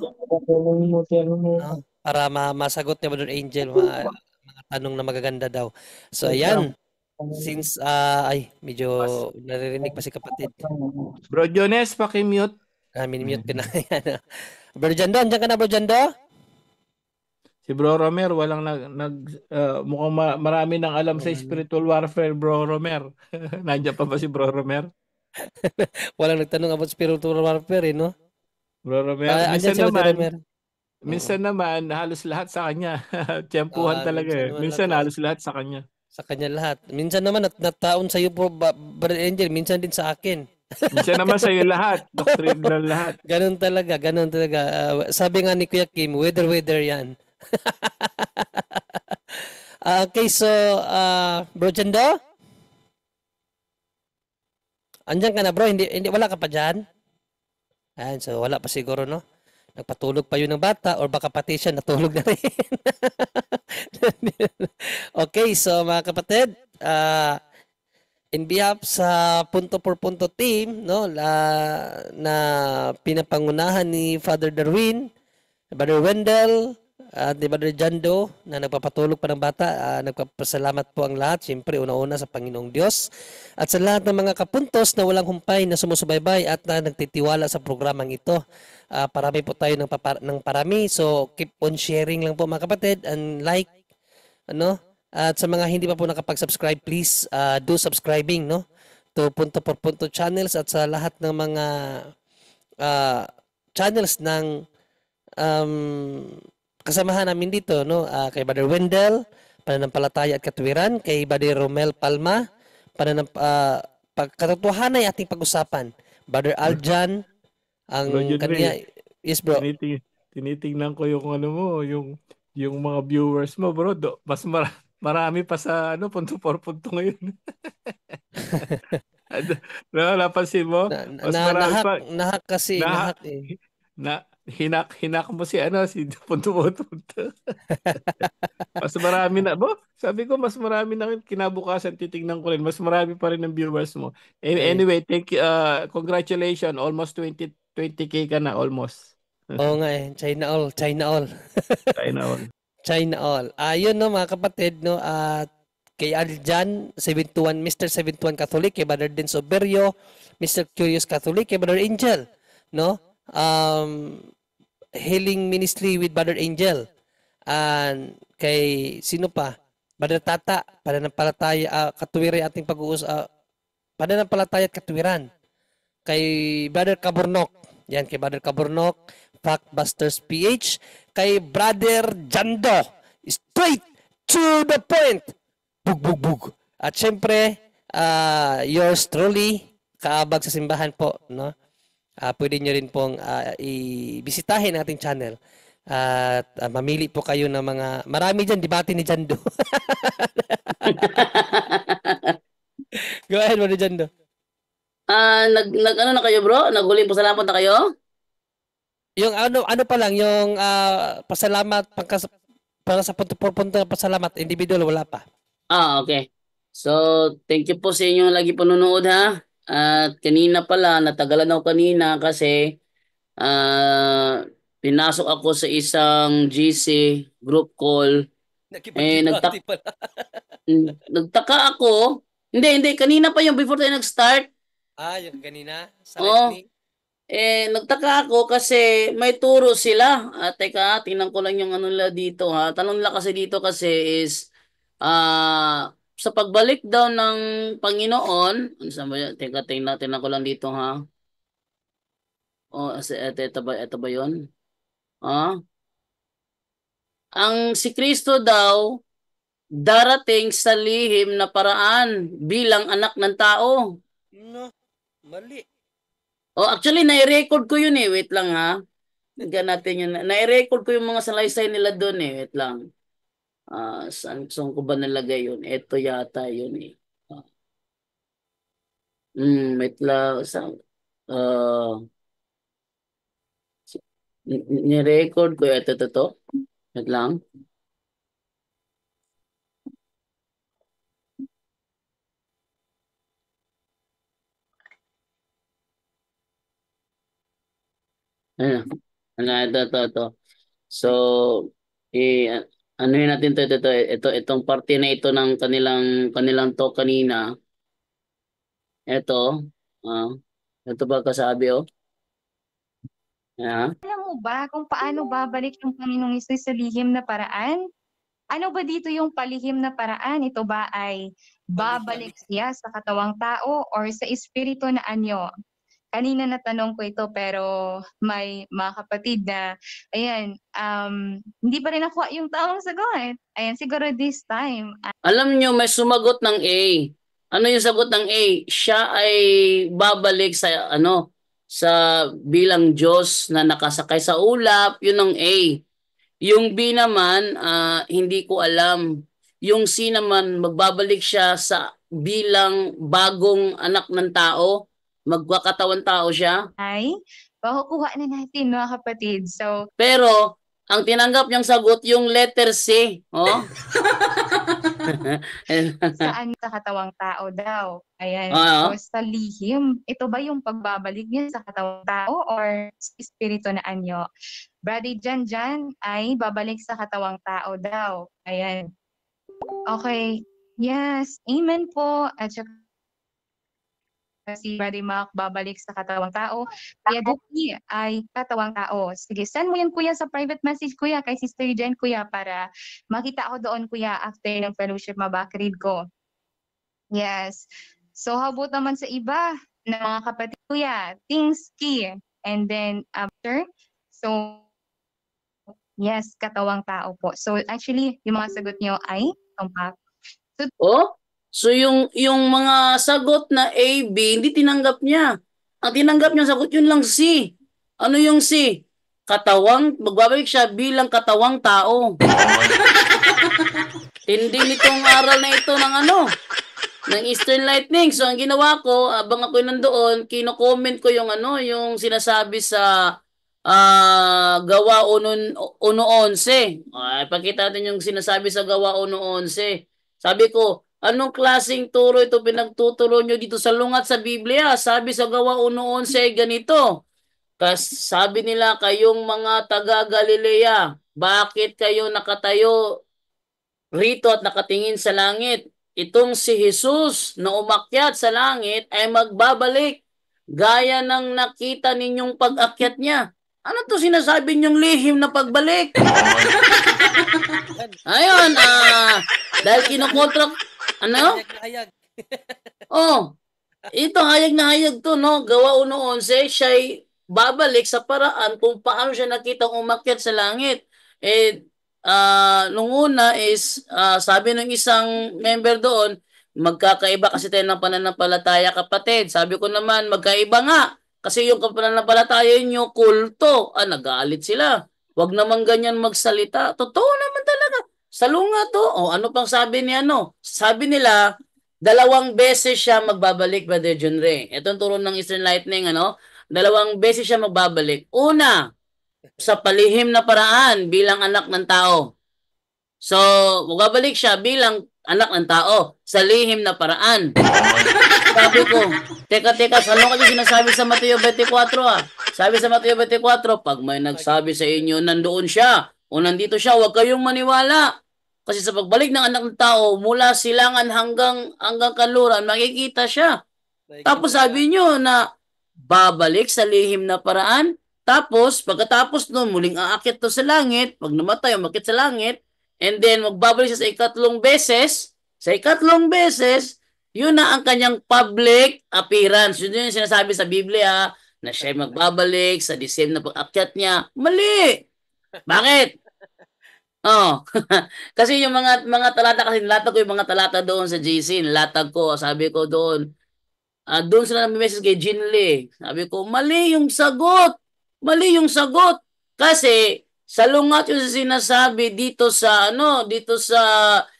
para masagot ni Brother Angel mga tanong na magaganda daw. So ayan, since medyo naririnig pa si kapatid. Bro Jones, paki-mute. Minimute ko na yan. Bro Jando, andyan ka na Bro Jando? Si Bro Romer, walang mukhang marami nang alam sa spiritual warfare, Bro Romer. Nandiyan pa ba si Bro Romer? Walang nagtanong about spiritual warfare, no? Bro Romer, Andyan si Brother Romer. minsan naman halos lahat sa kanya. Tiyempuhan talaga Minsan eh. naman Minsan halos lahat sa kanya. sa kanya lahat. Minsan naman nataon sa iyo po, Brother Angel, minsan din sa akin. Minsan naman sa iyo lahat, doctrinal lahat. Ganun talaga, ganun talaga. Sabi nga ni Kuya Kim, weather yan. Okay, so, Bro Jando? Andyan ka na bro, hindi wala ka pa dyan? Ayan, so wala pa siguro, no? Nagpatulog pa yun ng bata or baka pati siya natulog na rin. Okay, so mga kapatid, in behalf sa Punto por Punto team, no, na pinapangunahan ni Father Darwin, Brother Wendell, at ni Brother Jando na nagpapatulog pa ng bata, nagpapasalamat po ang lahat, siyempre una-una sa Panginoong Diyos at sa lahat ng mga kapuntos na walang humpay na sumusubaybay at na nagtitiwala sa programang ito. Parami po tayo ng parami, so keep on sharing lang po mga kapatid and like, ano, at sa mga hindi pa po nakapag-subscribe, please do subscribing, no, to Punto por Punto channels at sa lahat ng mga channels ng kasamahan namin dito, no, kay Brother Wendell, Pananampalataya at Katuwiran, kay Brother Romel Palma, Katotohanan ay ating pag-usapan, Brother Aljan, ang Bro Junrey, kanya, yes bro, tinitingnan ko yung ano mo, yung mga viewers mo, bro. Mas marami pa sa punto por punto ngayon. Napansin mo? Mas marami pa. nahak kasi, Na, nahak eh. hinak mo si punto por punto. Mas marami na, bro. Sabi ko, mas marami na kinabukasan, titingnan ko rin. Mas marami pa rin ang viewers mo. Anyway, thank you. Congratulations. Almost 20K ka na, almost. Oo nga eh, China all. China all. China all. Ayun no mga kapatid, no, at kay Aljan 721, Mr. 721 Catholic, kay Brother Denso Berrio, Mr. Curious Catholic, kay Brother Angel, no? Healing Ministry with Brother Angel. And kay sino pa? Brother Tata, Pananampalataya, Katuwiran ating pag-uusap, Pananampalataya at Katuwiran. Kay Brother Kaburnok, yan kay Brother Kaburnok, Factbusters PH, kay Brother Jando, straight to the point, bug. At syempre, yours truly, kaabag sa simbahan po, no? Pwede nyo rin pong ibisitahin ang ating channel. At mamili po kayo ng mga, marami dyan, debate ni Jando. Go ahead, Brother Jando. Ano na kayo, bro? Naghuling pasalamat na kayo? Yung ano pa lang, yung pasalamat para sa punto por punto na pasalamat, individual, wala pa. Okay. So, thank you po sa inyong lagi panonood ha. At kanina pala, natagalan ako kanina kasi pinasok ako sa isang GC group call. Nakipag-debate pala. Nagtaka ako. Hindi, kanina pa yung before tayo nag-start. Yung kanina? Sa Oo. lightning? Nagtaka ako kasi may turo sila. Teka, tingnan ko lang yung ano nila dito ha. Tanong nila kasi dito kasi is sa pagbalik daw ng Panginoon, ano saan ba yan? Teka, tingnan ko lang dito ha. Ito ba yun? Ang si Kristo daw darating sa lihim na paraan bilang anak ng tao. No, mali. Actually, nai-record ko yun eh. Wait lang ha. Tingnan natin yun. Nai-record ko yung mga salaysay nila doon eh. Wait lang. Saan ko ba nalagay yun? Ito yata yun eh. Wait lang. Ni-record ko ito. Wait lang. Ito. So, ano yun natin itong parte na ito ng kanilang talk kanina. Ito ba kasabi Alam mo ba kung paano babalik yung Panginoong Hesus sa lihim na paraan? Ano ba dito yung palihim na paraan? Ito ba ay babalik siya sa katawang tao or sa espiritu na anyo? Kanina natanong ko ito pero may mga kapatid na, ayan, hindi pa rin nakuha yung tamang sagot. Ayan, siguro this time. Alam nyo, may sumagot ng A. Ano yung sagot ng A? Siya ay babalik sa bilang Diyos na nakasakay sa ulap, yun ang A. Yung B naman, hindi ko alam. Yung C naman, magbabalik siya sa bilang bagong anak ng tao. Magkakatawan tao siya. Ay, makukuha na natin mga kapatid. Pero, ang tinanggap niyang sagot, yung letter C. Saan? Sa katawang tao daw. Ayan. Oo. So, sa lihim, ito ba yung pagbabalik niya sa katawang tao or sa espiritu na anyo? Brother Jan ay babalik sa katawang tao daw. Ayan. Okay. Yes. Amen po. At saka si Brother Mac babalik sa katawang tao. Kuya Duki ay katawang tao. Sige, send mo yan kuya sa private message kuya kay Sister Jen kuya para makita ako doon kuya after ng fellowship mabakread ko. Yes. So how about naman sa iba na mga kapatid kuya? Things key. And then after, so yes, katawang tao po. So actually, yung mga sagot nyo ay tumpak. Oh? So yung mga sagot na A, B, hindi tinanggap niya. Ang tinanggap niya sagot yun lang C. Ano yung C? Magbabalik siya bilang katawang tao. Hindi nitong aral na ito ng Eastern Lightning. So ang ginawa ko, abang ako nandoon, kino-comment ko yung yung sinasabi sa Gawa 1:11. Pakita natin yung sinasabi sa Gawa 1:11. Sabi ko, anong klaseng turo ito pinagtuturo nyo dito sa lungat sa Biblia? Sabi sa Gawa 1:11 ganito. Sabi nila, kayong mga taga Galilea, bakit kayo nakatayo rito at nakatingin sa langit? Itong si Jesus na umakyat sa langit ay magbabalik gaya ng nakita ninyong pag-akyat niya. Ano to sinasabi niyong lihim na pagbalik? Ayun, dahil kinokontra, Hayag. oh, ito hayag na hayag to, no? Gawa 1:11, siya'y babalik sa paraan kung paano siya nakitang umakyat sa langit. Nung una is, sabi ng isang member doon, magkakaiba kasi tayo ng pananampalataya, kapatid. Sabi ko naman, magkaiba nga. Kasi yung pananampalataya nyo, kulto. Nagalit sila. Wag naman ganyan magsalita. Totoo naman talaga. Salunga to. Ano pang sabi ni Sabi nila, 2 beses siya magbabalik, Brother John Ray. Itong turo ng Eastern Lightning, 2 beses siya magbabalik. Una, sa palihim na paraan bilang anak ng tao. So, magbabalik siya bilang anak ng tao sa lihim na paraan. Sabi ko, teka, ano kasi sinasabi sa Mateo 24 Sabi sa Mateo 24, pag may nagsabi sa inyo, nandoon siya o nandito siya, huwag kayong maniwala. Kasi sa pagbalik ng anak ng tao, mula silangan hanggang kanluran, makikita siya. Tapos sabi nyo na babalik sa lihim na paraan. Tapos, pagkatapos nun, muling aakyat to sa langit. Pag namatay, umakyat sa langit. And then, magbabalik siya sa 3 beses. Sa 3 beses, yun na ang kanyang public appearance. Yun yung sinasabi sa Biblia na siya magbabalik sa the same na pag-akyat niya. Mali! Bakit? Kasi yung mga talata, kasi nilatag ko yung mga talata doon sa GC. Nilatag ko, sabi ko doon. Doon sila nami-message kay Jean Lee. Sabi ko, mali yung sagot. Mali yung sagot. Kasi sa lungat yung sinasabi dito sa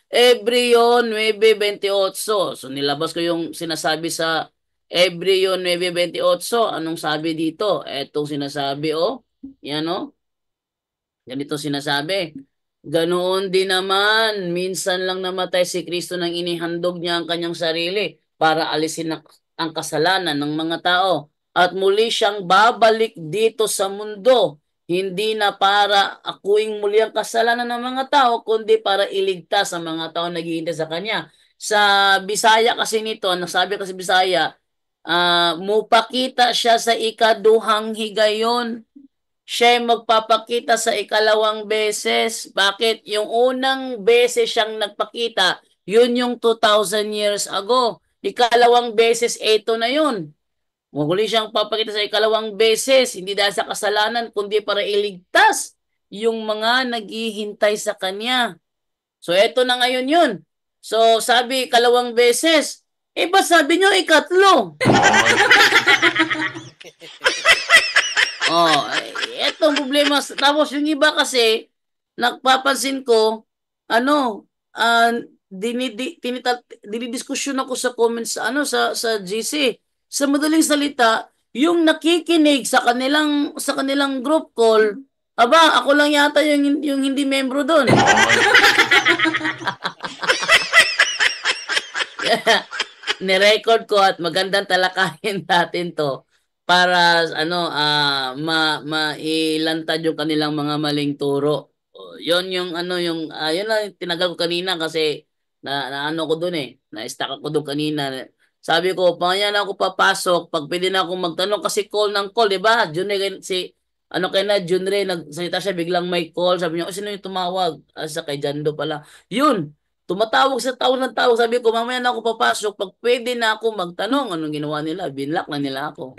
Hebreo 9:28. So nilabas ko yung sinasabi sa Hebreo 9:28. Anong sabi dito? Etong sinasabi Yan Ganito sinasabi. Ganoon din naman, minsan lang namatay si Kristo nang inihandog niya ang kanyang sarili para alisin ang kasalanan ng mga tao. At muli siyang babalik dito sa mundo, hindi na para akuing muli ang kasalanan ng mga tao, kundi para iligtas ang mga tao na naghihintay sa kanya. Sa Bisaya kasi nito, nasabi kasi Bisaya, mupakita siya sa ikaduhang higayon. Siya magpapakita sa 2 beses. Bakit? Yung unang beses siyang nagpakita, yun yung 2,000 years ago. 2 beses, ito na yun. Muli siyang papakita sa 2 beses, hindi dahil sa kasalanan, kundi para iligtas yung mga naghihintay sa kanya. So, ito na ngayon yun. So, sabi 2 beses, ba sabi nyo 3? Etong problema. Tapos yung iba kasi, nagpapansin ko, dinidiskusyon ako sa comments sa GC. Sa madaling salita, yung nakikinig sa kanilang group call, ako lang yata yung hindi membro doon. Kaya ni-record ko at magandang talakayin natin to para mailantad yung kanilang mga maling turo. Yon yung yun lang tinagal ko kanina kasi na ko doon na-stuck ako doon kanina. Sabi ko, pangyan ako papasok, pag pwede na akong magtanong kasi call ng call, di ba? Kay na Junre, nagsalita siya, biglang may call, sabi niya, sino yung tumawag? Asa kay Jando pala. Yun, tumatawag sa tawag ng tawag. Sabi ko, mamaya na ako papasok. Pag pwede na ako magtanong, anong ginawa nila? Binlock na nila ako.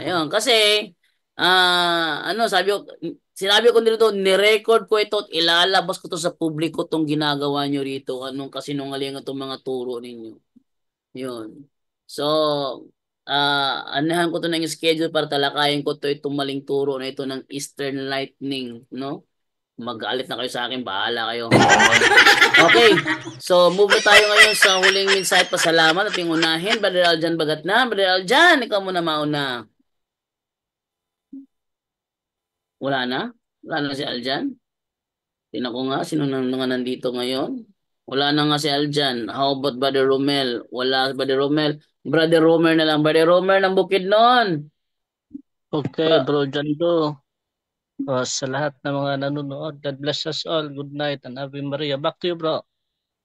Ayun, kasi, sinabi ko nila doon, nirecord ko ito at ilalabas ko to sa publiko tong ginagawa nyo rito. Anong kasinungalingan itong mga turo ninyo. Yun. So, anahan ko to ng schedule para talakayin ko to itong maling turo na ito ng Eastern Lightning, no? Mag-alit na kayo sa akin, bahala kayo. Okay, so move na tayo ngayon sa huling insight. Pasalamat at yung unahin. Brother Aljan bagat na. Brother Aljan, ikaw muna mauna. Wala na? Wala na si Aljan? Tingnan ko nga, sino nang nandito ngayon? Wala na nga si Aljan. How about Brother Romel? Wala Brother Romel. Brother Romer na lang. Brother Romer ng bukid noon. Okay, Bro Jando. Sa lahat ng mga nanonood, God bless us all. Good night and Ave Maria. Back to you, bro.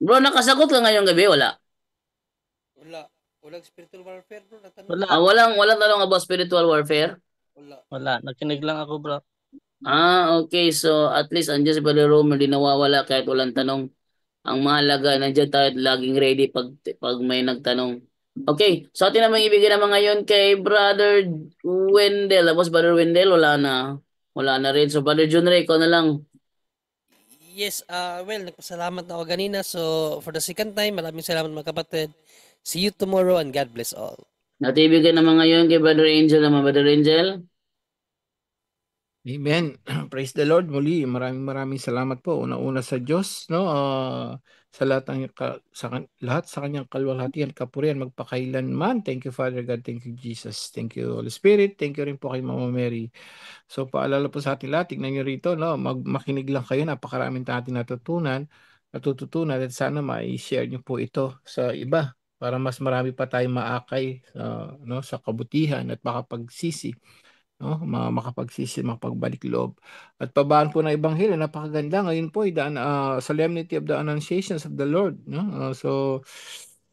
Bro, nakasagot ka ngayong gabi? Wala. Walang spiritual warfare, bro. Natanong. Wala. Walang tanong about spiritual warfare? Wala. Nakinig lang ako, bro. Okay. So, at least andyan si Brother Romer, di nawawala kahit walang tanong. Ang mahalaga, nandiyan tayo at laging ready pag may nagtanong. Okay. So, atin naman ibigay naman ngayon kay Brother Wendell. Tapos Brother Wendell, wala na. Wala na rin. So, Brother Junre, ikaw na lang. Yes, nagpasalamat na ako ganina. So, for the second time, maraming salamat mga kapatid. See you tomorrow and God bless all. Natin ibigay naman ngayon kay Brother Angel naman. Brother Angel? Amen. Praise the Lord. Muli, maraming salamat po. Una-una sa Diyos, no? Sa lahat sa kanyang kalwalhatian, kapurihan, magpakailanman. Thank you, Father God. Thank you, Jesus. Thank you, Holy Spirit. Thank you rin po kay Mama Mary. So, paalala po sa atin lahat, tignan nyo rito, no? Makinig lang kayo, napakaraming natin natutunan at sana ma-share nyo po ito sa iba para mas marami pa tayong maakay no, sa kabutihan at makapagsisi. No, makapagbalik loob. At pabaan po ng Ebanghelyo, napakaganda. Ngayon po, Solemnity of the Annunciations of the Lord. No? So,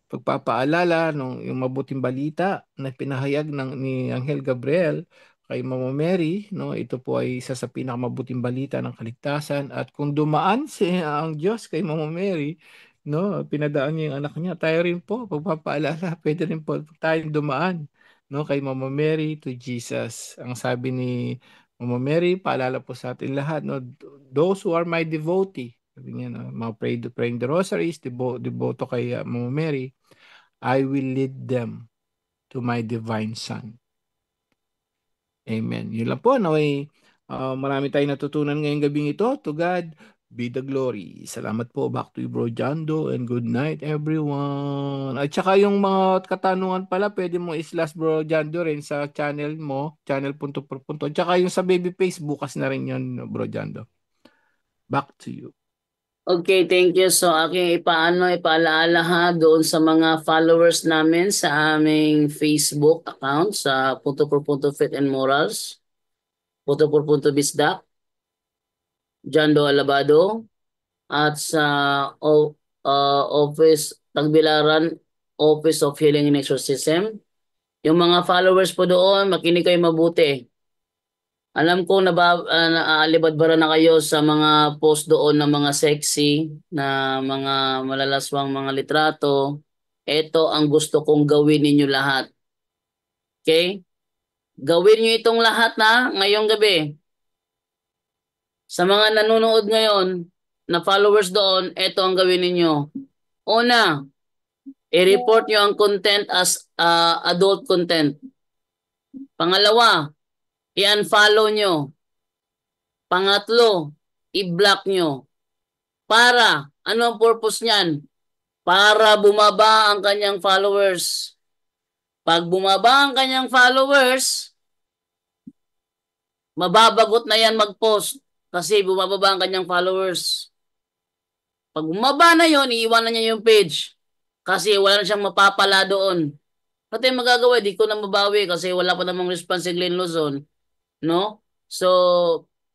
pagpapaalala yung mabuting balita na pinahayag ni Anghel Gabriel kay Mama Mary, no? Ito po ay isa sa pinakamabuting balita ng kaligtasan. At kung dumaan ang Diyos kay Mama Mary, no, pinadaan niya yung anak niya, tayo rin po, pagpapaalala, pwede rin po tayong dumaan, no, kay Mama Mary to Jesus. Ang sabi ni Mama Mary, paalala po sa atin lahat, no, those who are my devotee, sabi niya, no, mga praying the rosaries, devoto kay Mama Mary, I will lead them to my divine Son. Amen. Yun lang po, naway marami tayong natutunan ngayong gabing ito. To God be the glory. Salamat po. Back to you, Bro Jando, and good night, everyone. At saka yung mga katanungan pala, pwede mo islas, Bro Jando, rin sa channel mo, channel punto por punto. At saka yung sa baby face, bukas na rin yun, Bro Jando. Back to you. Okay, thank you. So, aking ipaalaala ha doon sa mga followers namin sa aming Facebook account sa Punto por Punto Fit and Morals, Punto por Punto Bisdak, Jando Alabado, at sa Tagbilaran Office of Healing and Exorcism. Yung mga followers po doon, makinig kayo mabuti. Alam ko naaalibadbara na kayo sa mga post doon ng mga sexy na mga malalaswang mga litrato. Ito ang gusto kong gawin ninyo lahat. Okay? Gawin niyo itong lahat na ngayong gabi. Sa mga nanonood ngayon na followers doon, ito ang gawin ninyo. Una, i-report niyo ang content as adult content. Pangalawa, i-unfollow nyo. Pangatlo, i-block nyo. Para, ano ang purpose niyan? Para bumaba ang kanyang followers. Pag bumaba ang kanyang followers, mababagot na yan mag-post kasi bumababa ang kanyang followers. Pag bumaba na yon, iiwanan niya yung page. kasi wala na siyang mapapala doon. Ano tayong magagawa? Di ko na mabawi kasi wala pa namang response si Glenn Luzon. No? So,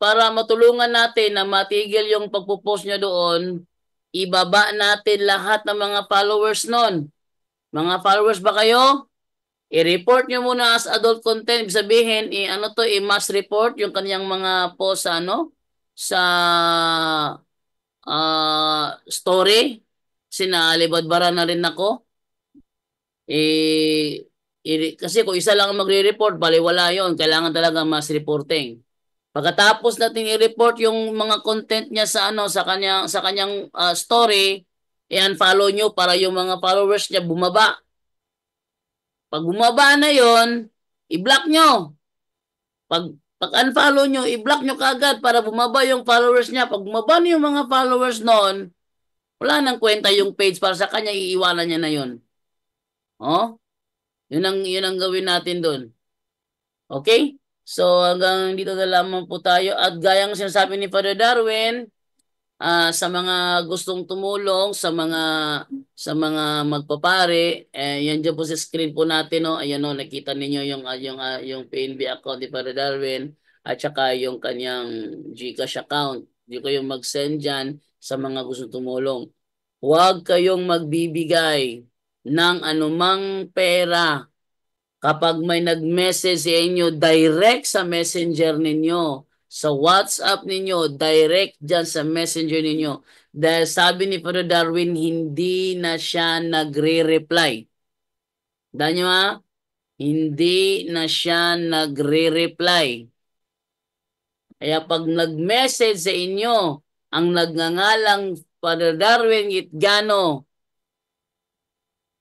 para matulungan natin na matigil yung pagpo-post niya doon, ibaba natin lahat ng mga followers nun. Mga followers ba kayo? I-report nyo muna as adult content. Ibig sabihin, i-mass report yung kanyang mga post sa sa story. Sinalibadbara na rin ako. Kasi kung isa lang ang magre-report, baliwala yon. Kailangan talaga mass reporting. Pagkatapos natin i-report yung mga content niya sa kanyang story, i-unfollow nyo para yung mga followers niya bumaba. Pag bumaba na yon, i-block nyo. Pag unfollow nyo, i-block nyo kagad para bumaba yung followers niya. Pag bumaba na yung mga followers noon, wala nang kwenta yung page para sa kanya, iiwanan niya na yon. Oh? Yun ang gawin natin doon. Okay? So hanggang dito na lamang po tayo. At gayang sinasabi ni Father Darwin, sa mga gustong tumulong, sa mga magpapare, yan dyan po sa screen po natin, no? Ayan, no, nakita ninyo yung PNB account ni Father Darwin at saka yung kanyang GCash account. Hindi kayo mag-send dyan sa mga gustong tumulong. Huwag kayong magbibigay ng anumang pera kapag may nag-message sa inyo direct sa messenger ninyo, sa WhatsApp ninyo, direct dyan sa messenger ninyo. Dahil sabi ni Father Darwin, hindi na siya nagre-reply. Dahil nyo hindi na siya nagre-reply. Kaya pag nag-message sa inyo, ang nagngangalang Father Darwin Itgano,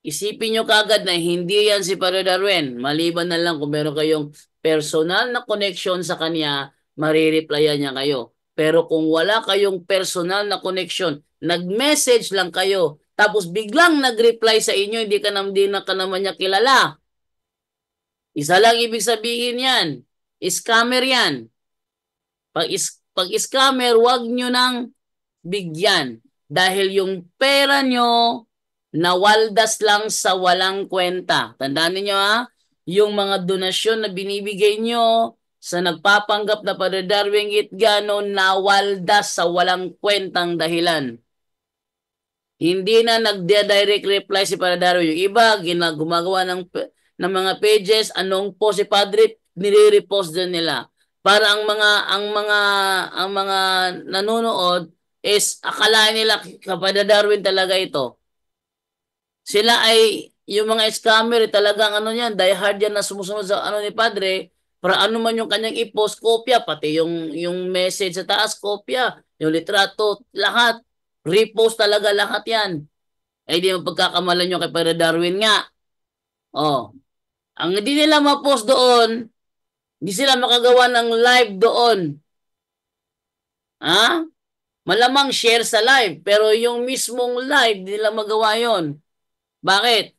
isipin nyo kagad na hindi yan si Father Darwin. Maliban na lang kung meron kayong personal na connection sa kanya, marireplyan niya kayo. Pero kung wala kayong personal na connection, nag-message lang kayo, tapos biglang nag-reply sa inyo, hindi na ka naman niya kilala. Isa lang ibig sabihin yan. Scammer yan. Pag scammer, wag nyo nang bigyan. Dahil yung pera nyo, nawaldas lang sa walang kwenta. Tandaan niyo yung mga donasyon na binibigay nyo sa nagpapanggap na Father Darwin Itgano, nawaldas sa walang kwentang dahilan. Hindi na nagde-direct reply si Father Darwin. Yung iba, gumagawa ng mga pages, anong po si Padre, nire-repost din nila. Para ang mga nanonood is akalain nila Father Darwin talaga ito. Sila ay, yung mga scammer, talagang yan, die hard yan na sumusunod sa ni Padre, para ano man yung kanyang i-post, kopya, pati yung message sa taas, kopya, yung litrato, lahat, repost talaga lahat yan. Ay di mapagkakamalan nyo kay Padre Darwin nga. Ang hindi nila ma-post doon, hindi sila makagawa ng live doon. Malamang share sa live, pero yung mismong live, hindi nila magawa yon. Bakit?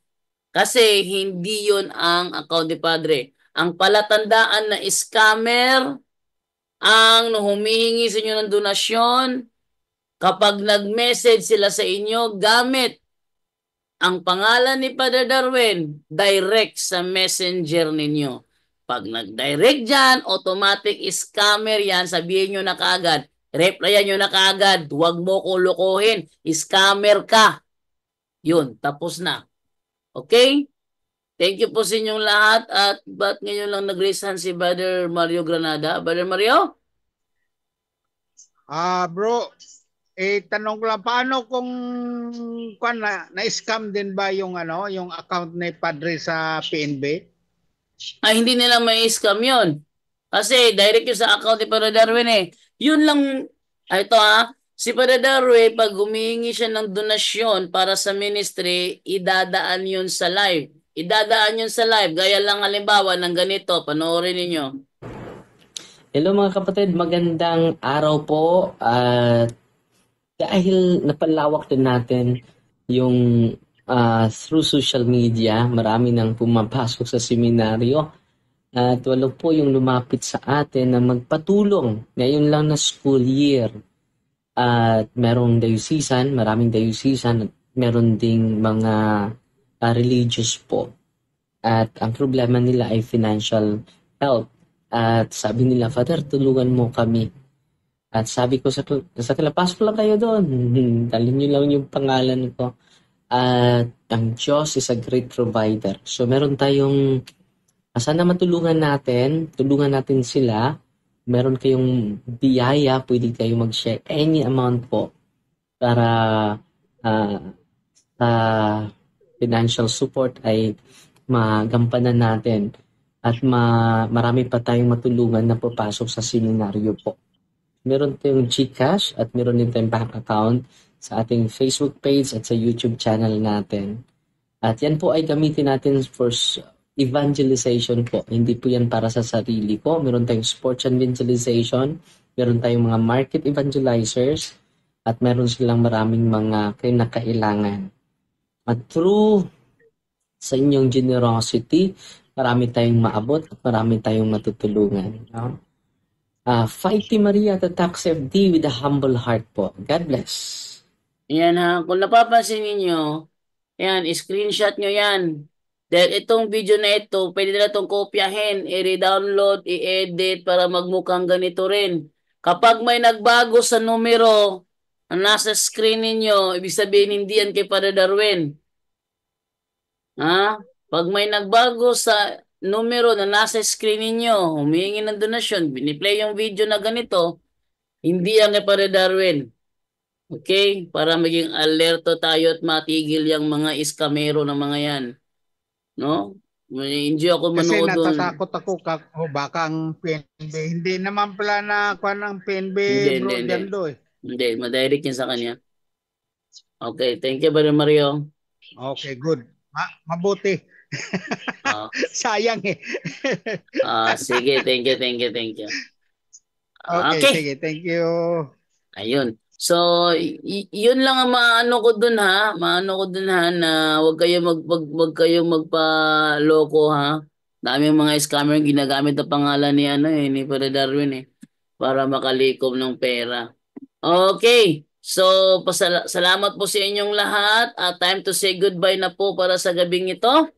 Kasi hindi yun ang account ni Padre. Ang palatandaan na scammer ang humihingi sa inyo ng donasyon kapag nag-message sila sa inyo gamit ang pangalan ni Father Darwin direct sa messenger ninyo. Pag nag-direct dyan, automatic scammer yan, sabihin nyo na kaagad, replyan nyo na kaagad, huwag mo ko lokohin, scammer ka. Yun, tapos na. Okay? Thank you po sa inyong lahat. At ba't ngayon lang nag-raise hand si Brother Mario Granada? Brother Mario? Bro, tanong ko lang, paano kung na-scam din ba yung account ni Padre sa PNB? Hindi nila may-scam yun. Kasi direct yun sa account ni Padre Darwin eh. Yun lang, ito si Father Darwin, pag humihingi siya ng donasyon para sa ministry, idadaan yun sa live. Idadaan yun sa live. Gaya lang halimbawa ng ganito, panoorin ninyo. Hello mga kapatid, magandang araw po. Dahil napalawak din natin yung through social media, marami nang pumapasok sa seminaryo. At walo po yung lumapit sa atin na magpatulong ngayon lang na school year. At merong diocesan, maraming diocesan meron ding mga religious po. At ang problema nila ay financial help. At sabi nila, Father, tulungan mo kami. At sabi ko sa kanila, pasok lang kayo doon. Dalhin niyo lang yung pangalan ko. At ang Diyos is a great provider. So meron tayong, sana matulungan natin sila. Meron kayong biyaya, pwede kayo mag-share any amount po para sa financial support ay magampanan natin at marami pa tayong matulungan na papasok sa seminaryo po. Meron tayong GCash at meron din tayong bank account sa ating Facebook page at sa YouTube channel natin. At yan po ay gamitin natin for evangelization po. Hindi po yan para sa sarili ko. Meron tayong sports evangelization, meron tayong mga market evangelizers, at meron silang maraming mga kinakailangan. At through sa inyong generosity, marami tayong maabot at marami tayong matutulungan. No? Fighty Maria, the tax FD with a humble heart po. God bless. Yan ha, kung napapansin niyo, yan, screenshot nyo yan. Dahil itong video na ito, pwede na itong kopyahin, i-download, i-edit para magmukhang ganito rin. Kapag may nagbago sa numero na nasa screen ninyo, ibig sabihin hindi yan kay Father Darwin. Ha? Pag may nagbago sa numero na nasa screen ninyo, humihingi ng donasyon, biniplay yung video na ganito, hindi yan kay Father Darwin. Okay? Para maging alerto tayo at matigil yung mga iskamero na mga yan. No? Enjoy ako Kasi manood doon. natatakot ako baka ang PNB. Hindi naman pala na kuan ang PNB bro Hindi. Jando eh. Hindi, madirect yan sa kanya. Okay, thank you very Mario. Okay, good. Mabuti. Sayang eh. Sige, thank you. Okay, sige, thank you. Ayun. So, yun lang ang maano ko dun ha. Na wag kayong magpaloko ha. Dami mga scammer ginagamit ang pangalan ni Father Darwin para makalikom ng pera. Okay. So, salamat po sa inyong lahat. Time to say goodbye na po para sa gabing ito.